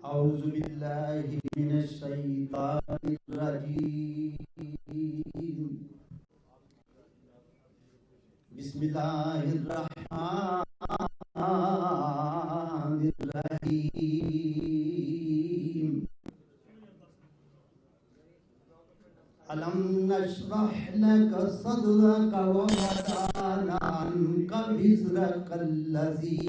اعوذ باللہ من الشیطان الرجیم بسم اللہ الرحمن الرحیم ألم نشرح لك صدرك ووضعنا عنك وزرك الذي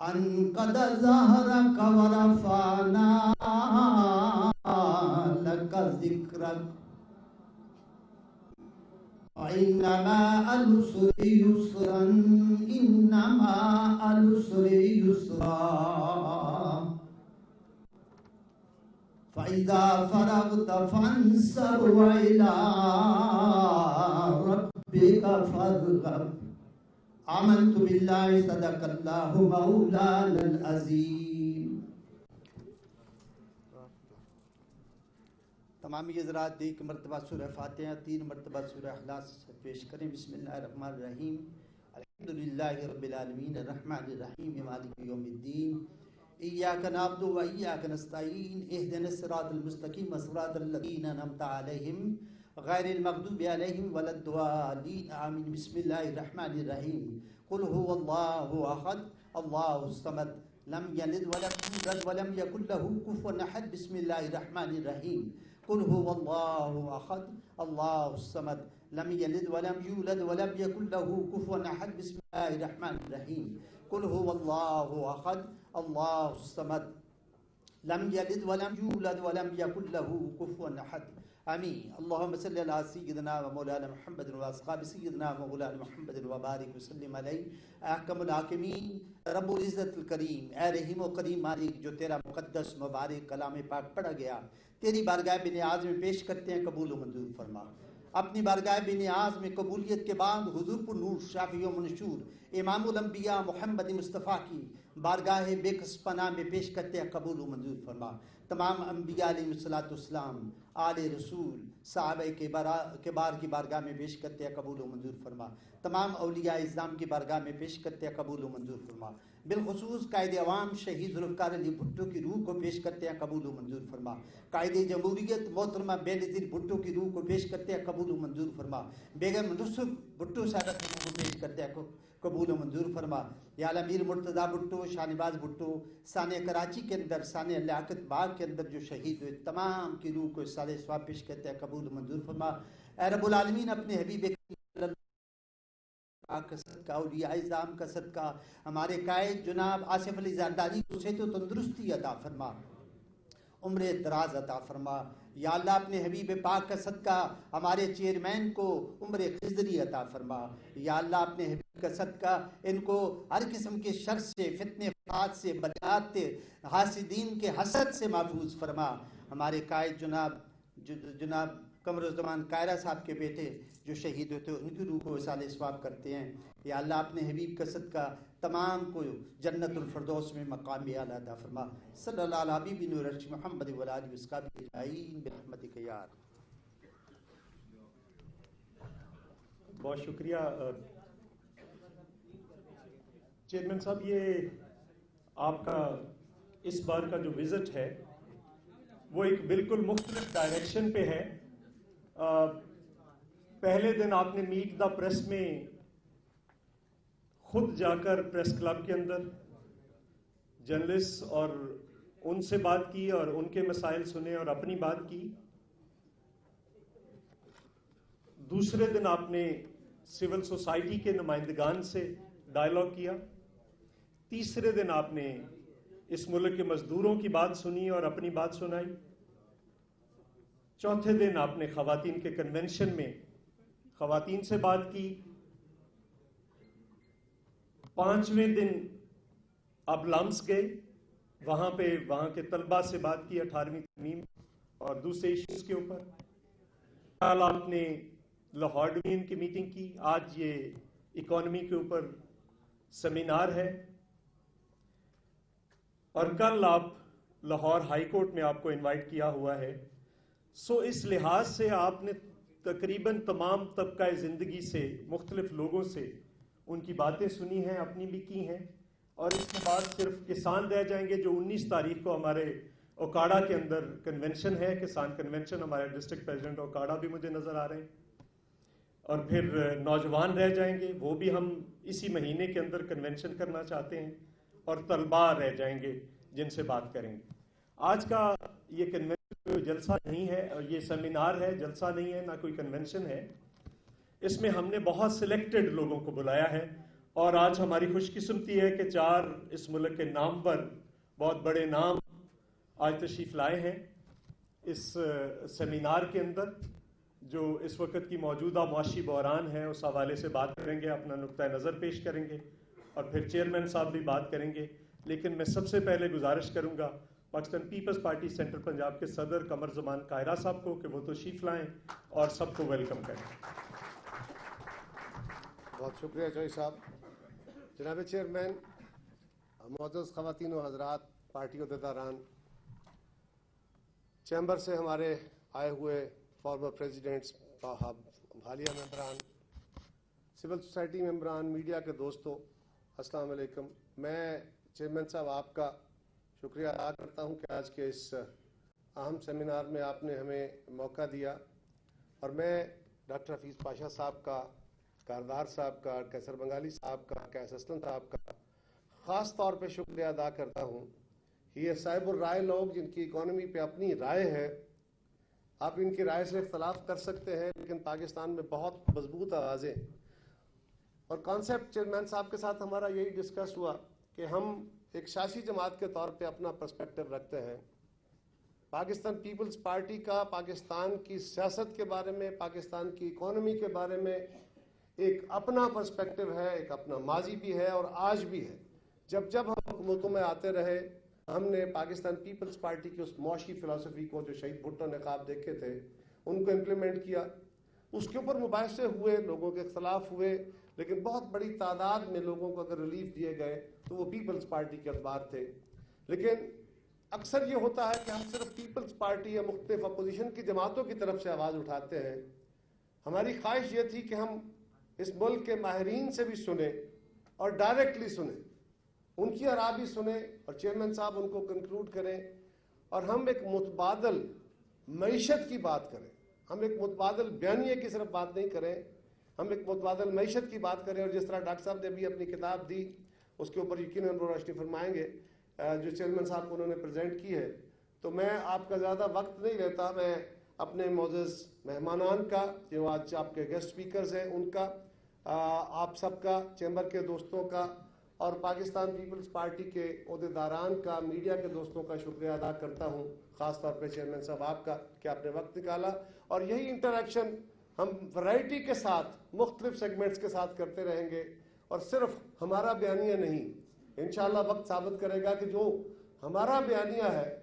أنقض ظهرك ورفعنا لك ذكرك وإن مع العسر يسرا إن مع العسر يسرا فإذا فرغت فانصب وإلى ربك فارغب آمنت بالله صدق الله مولانا العظیم. تمام یہ حضرات ایک مرتبہ سورہ فاتحہ 3 مرتبہ سورہ اخلاص پیش کریں. بسم اللہ الرحمن الرحیم. الحمدللہ رب العالمین الرحمن الرحیم مالک یوم الدین ایاک نعبد و ایاک نستعین اہدنا الصراط المستقیم صراط الذین انعمت علیہم غیر المغضوب علیہم ولا الضالین آمین. بسم اللہ الرحمن الرحیم. قل هو اللہ احد اللہ الصمد لم یلد ولم یولد ولم یکن له کفوا احد. بسم اللہ الرحمن الرحیم. قل هو اللہ احد اللہ الصمد لم یلد ولم یولد ولم یکن له کفوا احد. بسم اللہ الرحمن الرحیم. قل هو اللہ احد اللہ الصمد لم یلد ولم یولد ولم یکن له کفوا احد. آمین. اللہم صلی علی سیدنا و مولانا محمد و اصحاب سیدنا و مولانا محمد و بارک وسلم علیہ. احکم الحاکمین رب العزت الکریم، اے رحیم و کریم مالک، جو تیرا مقدس مبارک کلام پاک پڑھا گیا تیری بارگاہ بے نیاز میں پیش کرتے ہیں، قبول و منظور فرما. اپنی بارگاہ بے نیاز میں قبولیت کے بعد حضور پر نور شافی و منشور امام الانبیاء محمد مصطفیٰ کی بارگاہ بے کس پناہ میں پیش کرتے ہیں، قبول و منظور فرما. تمام انبیاء علیہ السلام، آل رسول، صحابہ کبار کی بارگاہ میں پیش کرتے ہیں، قبول و منظور فرما. تمام اولیاء اسلام کی بارگاہ میں پیش کرتے ہیں، قبول و منظور فرما. بالخصوص قائد عوام شہید ذوالفقار علی بھٹو کی روح کو پیش کرتے ہیں، قبول و منظور فرما. قائد جمہوریت محترمہ بےنظیر بھٹو کی روح کو پیش کرتے ہیں، قبول و منظور فرما. بیگم نصف بھٹو صاحبہ کی روح کو پیش کرتے ہیں، قبول و منظور فرما. یا اللہ میر مرتضیٰ بھٹو، شاہنواز بھٹو سانیہ کراچی کے اندر، سانیہ لیاقت باغ کے اندر جو شہید ہوئے، تمام کی روح کو سال ثواب پیش کرتے ہیں، قبول و منظور فرما. اے رب العالمین اپنے حبیب کا صدقہ، اولیاء اعظام کا صدقہ، ہمارے قائد جناب آصف علی زرداری کو صحت و تندرستی عطا فرما، عمر دراز عطا فرما. یا اللہ اپنے حبیب پاک کا صدقہ ہمارے چیئرمین کو عمر خضری عطا فرما. یا اللہ اپنے حبیب کا صدقہ ان کو ہر قسم کے شر سے، فتنے فساد سے، بدعات سے، حاسدین کے حسد سے محفوظ فرما. ہمارے قائد جناب قمر الزمان قائرہ صاحب کے بیٹے جو شہید ہوتے ہیں، ان کی روح کو وصال ثواب کرتے ہیں. یا اللہ اپنے حبیب کا صدقہ تمام کو جنت الفردوس میں مقام اعلیٰ عطا فرما. صلی اللہ علیہ حبیب نور عرش محمد و آلہ وصحبہ اجمعین برحمتک یا ارحم. بہت شکریہ چیئرمین صاحب. یہ آپ کا اس بار کا جو وزٹ ہے وہ ایک بالکل مختلف ڈائریکشن پہ ہے. پہلے دن آپ نے میٹ دا پریس میں خود جا کر پریس کلب کے اندر جرنلسٹ اور ان سے بات کی اور ان کے مسائل سنے اور اپنی بات کی. دوسرے دن آپ نے سول سوسائٹی کے نمائندگان سے ڈائلاگ کیا. تیسرے دن آپ نے اس ملک کے مزدوروں کی بات سنی اور اپنی بات سنائی. چوتھے دن آپ نے خواتین کے کنونشن میں خواتین سے بات کی. پانچویں دن آپ لمس گئے، وہاں کے طلباء سے بات کی 18ویں ترمیم اور دوسرے ایشوز کے اوپر. کل آپ نے لاہور ڈویژن کی میٹنگ کی. آج یہ اکانومی کے اوپر سیمینار ہے اور کل آپ لاہور ہائی کورٹ میں آپ کو انوائٹ کیا ہوا ہے. سو اس لحاظ سے آپ نے تقریباً تمام طبقہ زندگی سے، مختلف لوگوں سے ان کی باتیں سنی ہیں، اپنی بھی کی ہیں. اور اس کے بعد صرف کسان رہ جائیں گے جو 19 تاریخ کو ہمارے اوکاڑا کے اندر کنونشن ہے، کسان کنونشن، ہمارے ڈسٹرکٹ پریزیڈنٹ اوکاڑا بھی مجھے نظر آ رہے ہیں، اور پھر نوجوان رہ جائیں گے، وہ بھی ہم اسی مہینے کے اندر کنونشن کرنا چاہتے ہیں، اور طلباء رہ جائیں گے جن سے بات کریں گے۔ آج کا یہ کنونشن جلسہ نہیں ہے، اور یہ سیمینار ہے، جلسہ نہیں ہے، نہ کوئی کنونشن ہے۔ اس میں ہم نے بہت سلیکٹڈ لوگوں کو بلایا ہے، اور آج ہماری خوش قسمتی ہے کہ 4 اس ملک کے نامور بہت بڑے نام آج تشریف لائے ہیں اس سیمینار کے اندر، جو اس وقت کی موجودہ معاشی بحران ہے اس حوالے سے بات کریں گے، اپنا نقطہ نظر پیش کریں گے، اور پھر چیئرمین صاحب بھی بات کریں گے۔ لیکن میں سب سے پہلے گزارش کروں گا Pakistan Peoples Party central Punjab کے صدر قمر زمان قاہرہ صاحب کو کہ وہ تشریف لائیں اور سب کو ویلکم کریں۔ بہت شکریہ چوئی صاحب۔ جناب چیئرمین، معزز خواتین و حضرات، پارٹی عہدیداران، چیمبر سے ہمارے آئے ہوئے فارمر پریزیڈنٹس، حالیہ ممبران، سول سوسائٹی ممبران، میڈیا کے دوستوں، السلام علیکم۔ میں چیئرمین صاحب آپ کا شکریہ ادا کرتا ہوں کہ آج کے اس اہم سیمینار میں آپ نے ہمیں موقع دیا، اور میں ڈاکٹر حفیظ پاشا صاحب کا، کاردار صاحب کا، کیسر بنگالی صاحب کا، کیس اسلم صاحب کا خاص طور پہ شکریہ ادا کرتا ہوں۔ یہ صاحب الرائے لوگ جن کی اکانومی پہ اپنی رائے ہے، آپ ان کی رائے سے اختلاف کر سکتے ہیں، لیکن پاکستان میں بہت مضبوط آوازیں، اور کانسیپٹ چیئرمین صاحب کے ساتھ ہمارا یہی ڈسکس ہوا کہ ہم ایک سیاسی جماعت کے طور پہ اپنا پرسپیکٹو رکھتے ہیں۔ پاکستان پیپلز پارٹی کا پاکستان کی سیاست کے بارے میں، پاکستان کی اکانومی کے بارے میں ایک اپنا پرسپیکٹو ہے، ایک اپنا ماضی بھی ہے اور آج بھی ہے۔ جب جب ہم حکومتوں میں آتے رہے، ہم نے پاکستان پیپلز پارٹی کی اس معاشی فلسفی کو جو شہید بھٹو نے خواب دیکھے تھے ان کو امپلیمنٹ کیا۔ اس کے اوپر مباحثے ہوئے، لوگوں کے اختلاف ہوئے، لیکن بہت بڑی تعداد میں لوگوں کو اگر ریلیف دیے گئے تو وہ پیپلز پارٹی کے اخبار تھے۔ لیکن اکثر یہ ہوتا ہے کہ ہم صرف پیپلز پارٹی یا مختلف اپوزیشن کی جماعتوں کی طرف سے آواز اٹھاتے ہیں۔ ہماری خواہش یہ تھی کہ ہم اس ملک کے ماہرین سے بھی سنیں اور ڈائریکٹلی سنیں، ان کی آراء بھی سنیں، اور چیئرمین صاحب ان کو کنکلوڈ کریں، اور ہم ایک متبادل معیشت کی بات کریں۔ ہم ایک متبادل بیانیے کی صرف بات نہیں کریں، ہم ایک متبادل معیشت کی بات کریں۔ اور جس طرح ڈاکٹر صاحب نے ابھی اپنی کتاب دی، اس کے اوپر یقیناً وہ روشنی فرمائیں گے جو چیئرمین صاحب کو انہوں نے پریزنٹ کی ہے۔ تو میں آپ کا زیادہ وقت نہیں لیتا، میں اپنے معزز مہمانان کا جو آج آپ کے گیسٹ اسپیکرز ہیں ان کا، آپ سب کا، چیمبر کے دوستوں کا، اور پاکستان پیپلز پارٹی کے عہدیداران کا، میڈیا کے دوستوں کا شکریہ ادا کرتا ہوں، خاص طور پہ چیئرمین صاحب آپ کا کہ آپ نے وقت نکالا۔ اور یہی انٹریکشن ہم ورائٹی کے ساتھ، مختلف سیگمنٹس کے ساتھ کرتے رہیں گے، اور صرف ہمارا بیانیہ نہیں، انشاءاللہ وقت ثابت کرے گا کہ جو ہمارا بیانیہ ہے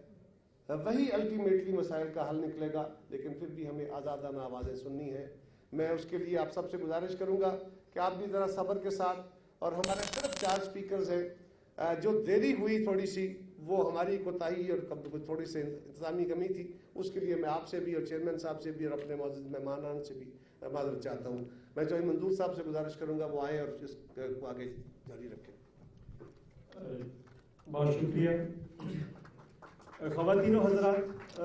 وہی الٹیمیٹلی مسائل کا حل نکلے گا، لیکن پھر بھی ہمیں آزادانہ آوازیں سننی ہیں۔ میں اس کے لیے آپ سب سے گزارش کروں گا کہ آپ بھی ذرا صبر کے ساتھ، اور ہمارے صرف 4 اسپیکرز ہیں، جو دیری ہوئی تھوڑی سی وہ ہماری کوتاہی اور تھوڑی سی انتظامی کمی تھی، اس کے لیے میں آپ سے بھی اور چیئرمین صاحب سے بھی اور اپنے معزز مہمانان سے بھی معذرت چاہتا ہوں۔ میں چوہے منظور صاحب سے گزارش کروں گا وہ آئیں اور اس کو آگے جاری رکھیں۔ بہت شکریہ۔ خواتین و حضرات،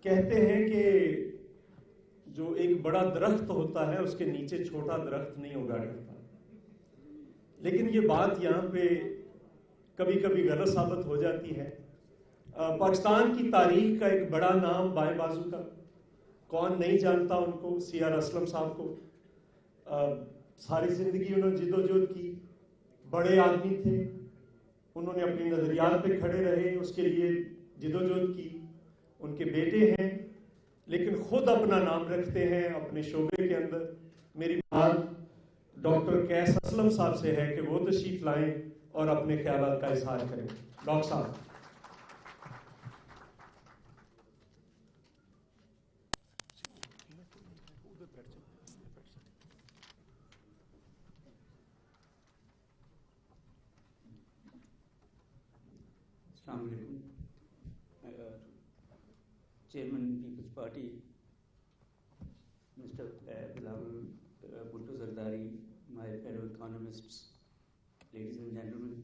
کہتے ہیں کہ جو ایک بڑا درخت ہوتا ہے اس کے نیچے چھوٹا درخت نہیں اگا کرتا، لیکن یہ بات یہاں پہ کبھی کبھی غلط ثابت ہو جاتی ہے۔ پاکستان کی تاریخ کا ایک بڑا نام بائیں بازو کا، کون نہیں جانتا ان کو، سی آر اسلم صاحب کو۔ ساری زندگی انہوں نے جدوجہد کی، بڑے آدمی تھے، انہوں نے اپنی نظریات پہ کھڑے رہے، اس کے لیے جدوجہد کی۔ ان کے بیٹے ہیں لیکن خود اپنا نام رکھتے ہیں اپنے شعبے کے اندر۔ میری بات ڈاکٹر کیس اسلم صاحب سے ہے کہ وہ تشریف لائیں اور اپنے خیالات کا اظہار کریں۔ ڈاکٹر صاحب۔ السلام علیکم۔ Chairman Peoples Party mister Bilawal Bhutto Zardari, my fellow economists, ladies and gentlemen,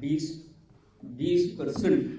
20%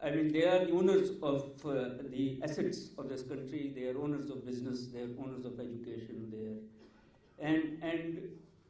I mean, they are the owners of the assets of this country. They are owners of business. They are owners of education. They are, and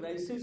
crisis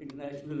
international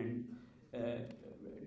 and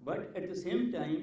But at the same time,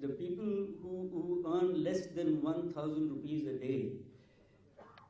the people who earn less than 1,000 rupees a day,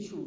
issue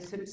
assets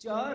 4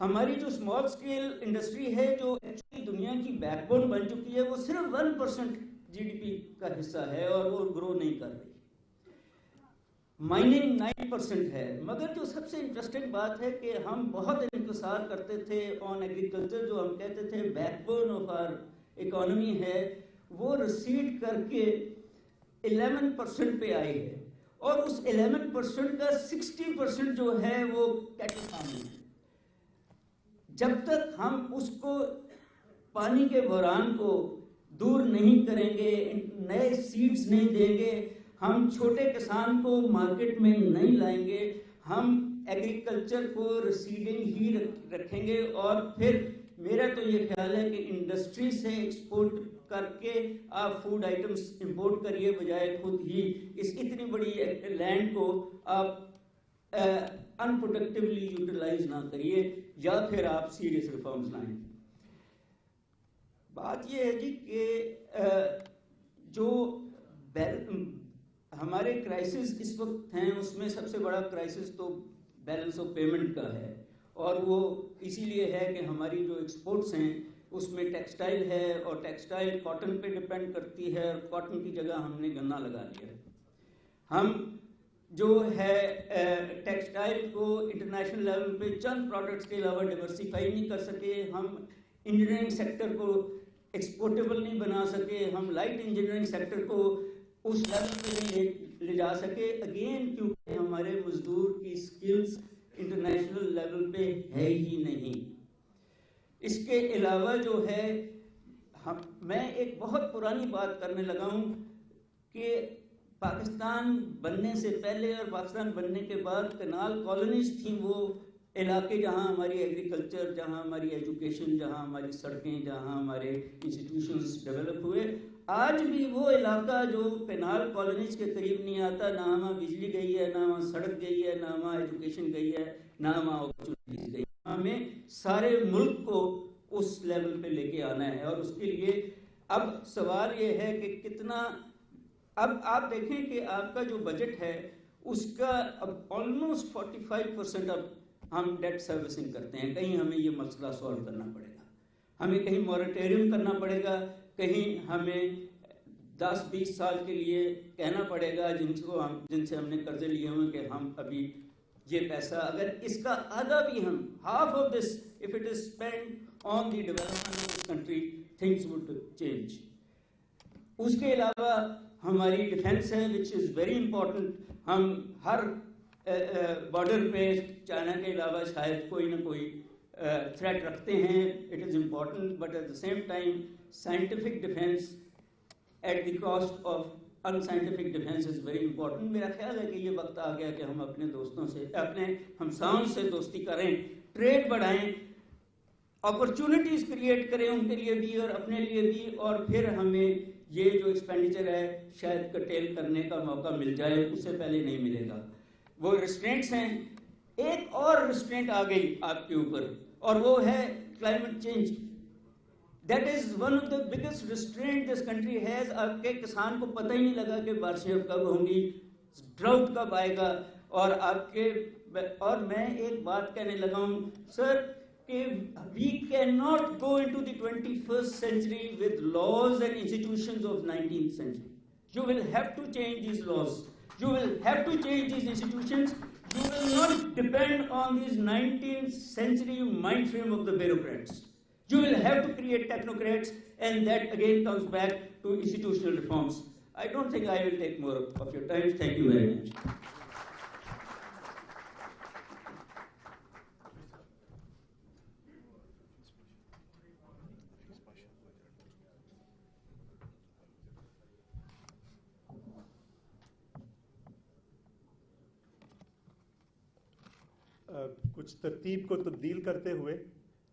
ہماری جو small scale industry ہے جو actually دنیا کی back bone بن چکی ہے وہ صرف 1% GDP کا حصہ ہے اور وہ گرو نہیں کر رہی. مائننگ 9% ہے. مگر جو سب سے انٹرسٹنگ بات ہے کہ ہم بہت انحصار کرتے تھے آن ایگریکلچر، جو ہم کہتے تھے backbone of our economy ہے، وہ ریسیڈ کر کے 11% پہ آئی ہے، اور اس 11% کا 60% جو ہے وہ کیٹل فارمنگ ہے. جب تک ہم اس کو پانی کے بحران کو دور نہیں کریں گے، نئے سیڈز نہیں دیں گے، ہم چھوٹے کسان کو مارکیٹ میں نہیں لائیں گے، ہم ایگریکلچر کو ریسیڈنگ ہی رکھیں گے، اور پھر میرا تو یہ خیال ہے کہ انڈسٹری سے ایکسپورٹ کر کے آپ فوڈ آئٹمس امپورٹ کریے، بجائے خود ہی اس اتنی بڑی لینڈ کو آپ انپروڈکٹیولی یوٹیلائز نہ کریے، یا پھر آپ سیریس ریفارمز لائیں. بات یہ ہے جی کہ جو ہمارے کرائسس اس وقت ہیں، اس میں سب سے بڑا کرائسس تو بیلنس آف پیمنٹ کا ہے، اور وہ اسی لیے ہے کہ ہماری جو ایکسپورٹس ہیں اس میں ٹیکسٹائل ہے، اور ٹیکسٹائل کاٹن پہ ڈپینڈ کرتی ہے، اور کاٹن کی جگہ ہم نے گنا لگا لیا. ہم جو ہے ٹیکسٹائل کو انٹرنیشنل لیول پہ چند پروڈکٹس کے علاوہ ڈیورسیفائی نہیں کر سکے، ہم انجینئرنگ سیکٹر کو ایکسپورٹیبل نہیں بنا سکے، ہم لائٹ انجینئرنگ سیکٹر کو اس لیول پہ نہیں لے جا سکے، اگین کیونکہ ہمارے مزدور کی سکلز انٹرنیشنل لیول پہ ہے ہی نہیں. اس کے علاوہ جو ہے میں ایک بہت پرانی بات کرنے لگا ہوں کہ پاکستان بننے سے پہلے اور پاکستان بننے کے بعد کنال کالونیز تھیں، وہ علاقے جہاں ہماری ایگریکلچر، جہاں ہماری ایجوکیشن، جہاں ہماری سڑکیں، جہاں ہمارے انسٹیٹیوشنز ڈیولپ ہوئے. آج بھی وہ علاقہ جو کنال کالونیز کے قریب نہیں آتا، نہ وہاں بجلی گئی ہے، نہ وہاں سڑک گئی ہے، نہ وہاں ایجوکیشن گئی ہے، نہ وہاں اپرچونیٹیز گئی. ہمیں سارے ملک کو اس لیول پہ لے کے آنا ہے، اور اس کے لیے اب سوال یہ ہے کہ کتنا. اب آپ دیکھیں کہ آپ کا جو بجٹ ہے اس کا اب آلموسٹ 45% اب ہم ڈیٹ سروسنگ کرتے ہیں. کہیں ہمیں یہ مسئلہ سالو کرنا پڑے گا، ہمیں کہیں موریٹوریم کرنا پڑے گا، کہیں ہمیں 10-20 سال کے لیے کہنا پڑے گا جن سے ہم نے قرضے لیے ہوئے کہ ہم ابھی یہ پیسہ، اگر اس کا آدھا بھی ہم half of this if it is spent on the development of this country, things would change. اس کے علاوہ ہماری ڈیفینس ہے which is very important. ہم ہر بارڈر پہ چائنا کے علاوہ شاید کوئی نہ کوئی تھریٹ رکھتے ہیں. It is important but at the same time scientific defence at the cost of unscientific defence is very important. میرا خیال ہے کہ یہ وقت آ گیا کہ ہم اپنے دوستوں سے، اپنے ہمساؤں سے دوستی کریں، ٹریڈ بڑھائیں، اپرچونٹیز کریٹ کریں ان کے لیے بھی اور اپنے لیے بھی، اور پھر ہمیں یہ جو ایکسپینڈیچر ہے شاید کرٹیل کرنے کا موقع مل جائے، اس سے پہلے نہیں ملے گا. وہ ریسٹرینٹس ہیں. ایک اور ریسٹرینٹ آ گئی آپ کے اوپر، اور وہ ہے climate change. That is one of the biggest restraint this country has. آپ کے کسان کو پتہ ہی نہیں لگا کہ بارشیں کب ہوں گی، ڈراؤٹ کب آئے گا. اور میں ایک بات کہنے لگا ہوں سر کہ we cannot go into the 21st century with laws and institutions of 19th century. You will have to change these laws. You will have to change these institutions. You will not depend on these 19th century mind frame of the bureaucrats. You will have to create technocrats, and that again comes back to institutional reforms. I don't think I will take more of your time. Thank you very much. کچھ ترتیب کو تبدیل کرتے ہوئے،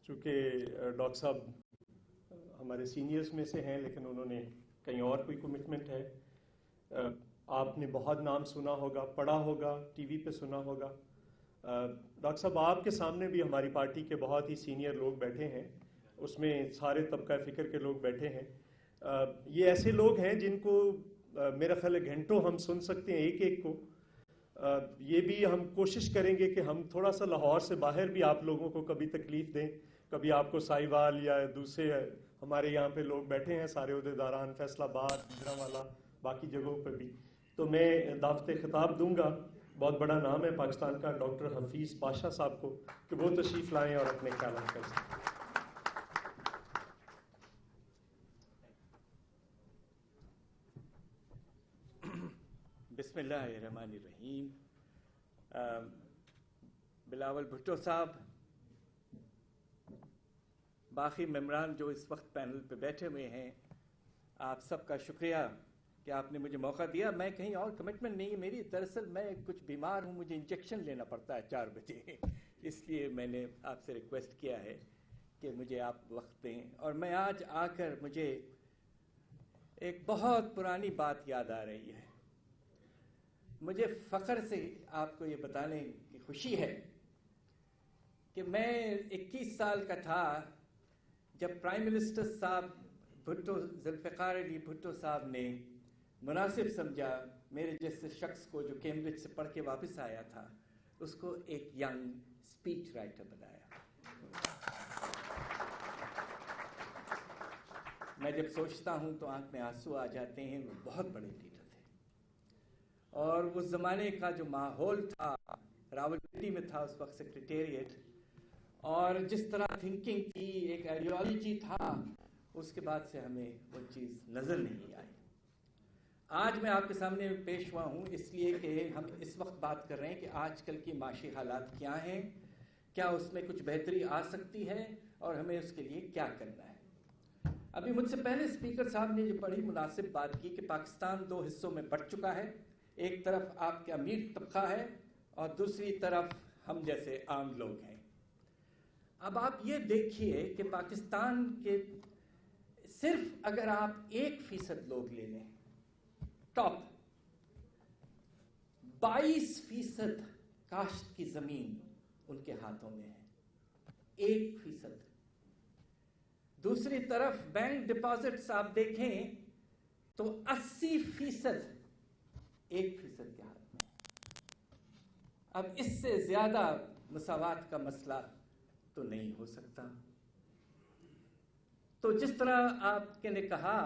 چونکہ doctor صاحب ہمارے seniors میں سے ہیں لیکن انہوں نے کہیں اور کوئی کمٹمنٹ ہے. آپ نے بہت نام سنا ہوگا، پڑھا ہوگا، ٹی وی پہ سنا ہوگا. ڈاکٹر صاحب آپ کے سامنے بھی ہماری پارٹی کے بہت ہی سینئر لوگ بیٹھے ہیں، اس میں سارے طبقہ فکر کے لوگ بیٹھے ہیں. یہ ایسے لوگ ہیں جن کو میرا خیال ہے گھنٹوں ہم سن سکتے ہیں ایک ایک کو. یہ بھی ہم کوشش کریں گے کہ ہم تھوڑا سا لاہور سے باہر بھی آپ لوگوں کو کبھی تکلیف دیں، کبھی آپ کو سائیوال یا دوسرے ہمارے یہاں پہ لوگ بیٹھے ہیں سارے عہدیداران، فیصل آباد، گجرانوالہ، باقی جگہوں پہ بھی، تو میں دعوت خطاب دوں گا. بہت بڑا نام ہے پاکستان کا، ڈاکٹر حفیظ پاشا صاحب کو، کہ وہ تشریف لائیں اور اپنے خیالات کر سکیں. بسم اللہ الرحمن الرحیم. بلاول بھٹو صاحب، باقی ممبران جو اس وقت پینل پہ بیٹھے ہوئے ہیں، آپ سب کا شکریہ کہ آپ نے مجھے موقع دیا. میں کہیں اور کمٹمنٹ نہیں ہے میری، دراصل میں کچھ بیمار ہوں، مجھے انجیکشن لینا پڑتا ہے 4 بجے، اس لیے میں نے آپ سے ریکویسٹ کیا ہے کہ مجھے آپ وقت دیں. اور میں آج آ کر مجھے ایک بہت پرانی بات یاد آ رہی ہے. مجھے فخر سے آپ کو یہ بتانے کی خوشی ہے کہ میں 21 سال کا تھا جب پرائم منسٹر صاحب بھٹو، ذوالفقار علی بھٹو صاحب نے مناسب سمجھا میرے جیسے شخص کو جو کیمبرج سے پڑھ کے واپس آیا تھا، اس کو ایک ینگ اسپیچ رائٹر بنایا. میں جب سوچتا ہوں تو آنکھ میں آنسو آ جاتے ہیں. وہ بہت بڑے لیڈر تھے، اور اس زمانے کا جو ماحول تھا، راولپنڈی میں تھا اس وقت سیکریٹریٹ، اور جس طرح تھنکنگ تھی، ایک آئیڈیالوجی تھا، اس کے بعد سے ہمیں وہ چیز نظر نہیں آئی. آج میں آپ کے سامنے پیش ہوا ہوں اس لیے کہ ہم اس وقت بات کر رہے ہیں کہ آج کل کی معاشی حالات کیا ہیں، کیا اس میں کچھ بہتری آ سکتی ہے، اور ہمیں اس کے لیے کیا کرنا ہے. ابھی مجھ سے پہلے اسپیکر صاحب نے جو بڑی مناسب بات کی کہ پاکستان 2 حصوں میں بٹ چکا ہے. ایک طرف آپ کا امیر طبقہ ہے اور دوسری طرف ہم جیسے عام لوگ ہیں. اب آپ یہ دیکھیے کہ پاکستان کے صرف اگر آپ 1% لوگ لے لیں، ٹاپ 22% کاشت کی زمین ان کے ہاتھوں میں ہے، 1%. دوسری طرف بینک ڈپازٹس آپ دیکھیں تو 80% 1% کے ہاتھ میں. اب اس سے زیادہ مساوات کا مسئلہ تو نہیں ہو سکتا. تو جس طرح آپ کے نے کہا،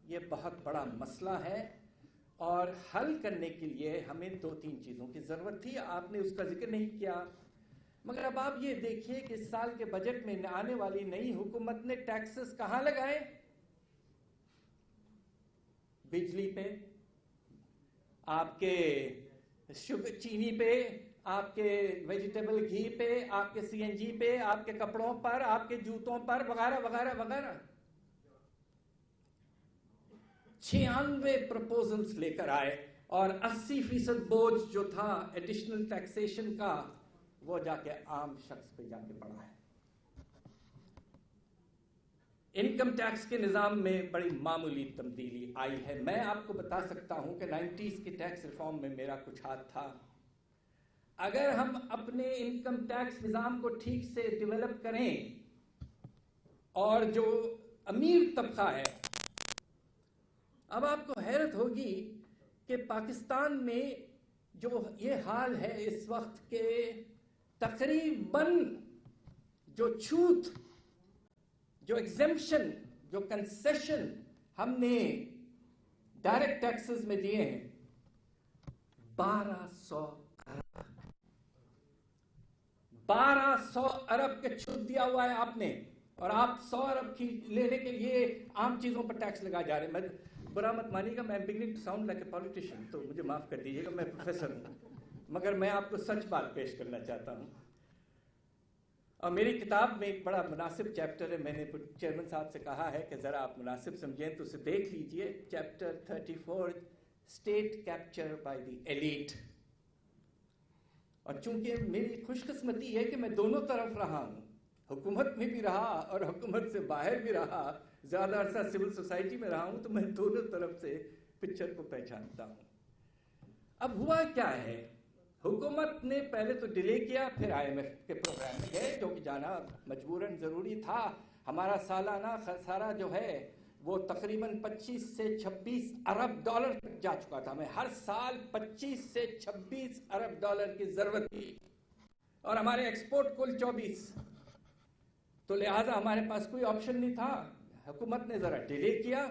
یہ بہت بڑا مسئلہ ہے، اور حل کرنے کے لیے ہمیں 2-3 چیزوں کی ضرورت تھی. آپ نے اس کا ذکر نہیں کیا، مگر اب آپ یہ دیکھیے کہ اس سال کے بجٹ میں آنے والی نئی حکومت نے ٹیکسز کہاں لگائے؟ بجلی پہ، آپ کے چینی پہ، آپ کے ویجیٹیبل گھی پہ، آپ کے CNG پہ، آپ کے کپڑوں پر، آپ کے جوتوں پر، وغیرہ وغیرہ وغیرہ. 96 پروپوزلز لے کر آئے، اور 80% بوجھ جو تھا ایڈیشنل ٹیکسیشن کا، وہ جا کے عام شخص پہ جا کے پڑا ہے. انکم ٹیکس کے نظام میں بڑی معمولی تبدیلی آئی ہے. میں آپ کو بتا سکتا ہوں کہ 90s کے ٹیکس ریفارم میں میرا کچھ ہاتھ تھا. اگر ہم اپنے انکم ٹیکس نظام کو ٹھیک سے ڈیولپ کریں، اور جو امیر طبقہ ہے، اب آپ کو حیرت ہوگی کہ پاکستان میں جو یہ حال ہے اس وقت کہ تقریباً جو چھوٹ، جو ایگزمپشن، جو کنسیشن ہم نے ڈائریکٹ ٹیکسز میں دیے ہیں، 1200 ارب کے چھوٹ دیا ہوا ہے آپ نے، اور آپ 100 ارب کی لینے کے لیے عام چیزوں پر ٹیکس لگا جا رہے ہیں. میں برا مت مانیے گا، میں beginning to sound like a politician, تو مجھے معاف کر دیجیے گا، میں پروفیسر ہوں، مگر میں آپ کو سچ بات پیش کرنا چاہتا ہوں. اور میری کتاب میں ایک بڑا مناسب چیپٹر ہے، میں نے چیئرمین صاحب سے کہا ہے کہ ذرا آپ مناسب سمجھیں تو اسے دیکھ لیجئے. Chapter 34، state capture by the elite. اور چونکہ میری خوش قسمتی ہے کہ میں دونوں طرف رہا ہوں، حکومت میں بھی رہا اور حکومت سے باہر بھی رہا، زیادہ عرصہ سول سوسائٹی میں رہا ہوں، تو میں دونوں طرف سے پکچر کو پہچانتا ہوں. اب ہوا کیا ہے، حکومت نے پہلے تو ڈیلے کیا، پھر IMF کے پروگرام میں گئے، جو کہ جانا مجبوراً ضروری تھا. ہمارا سالانہ خسارہ جو ہے وہ تقریباً 25 سے 26 ارب ڈالر تک جا چکا تھا. میں ہر سال 25 سے 26 ارب ڈالر کی ضرورت تھی اور ہمارے ایکسپورٹ کل 24. تو لہٰذا ہمارے پاس کوئی آپشن نہیں تھا. حکومت نے ذرا ڈیلے کیا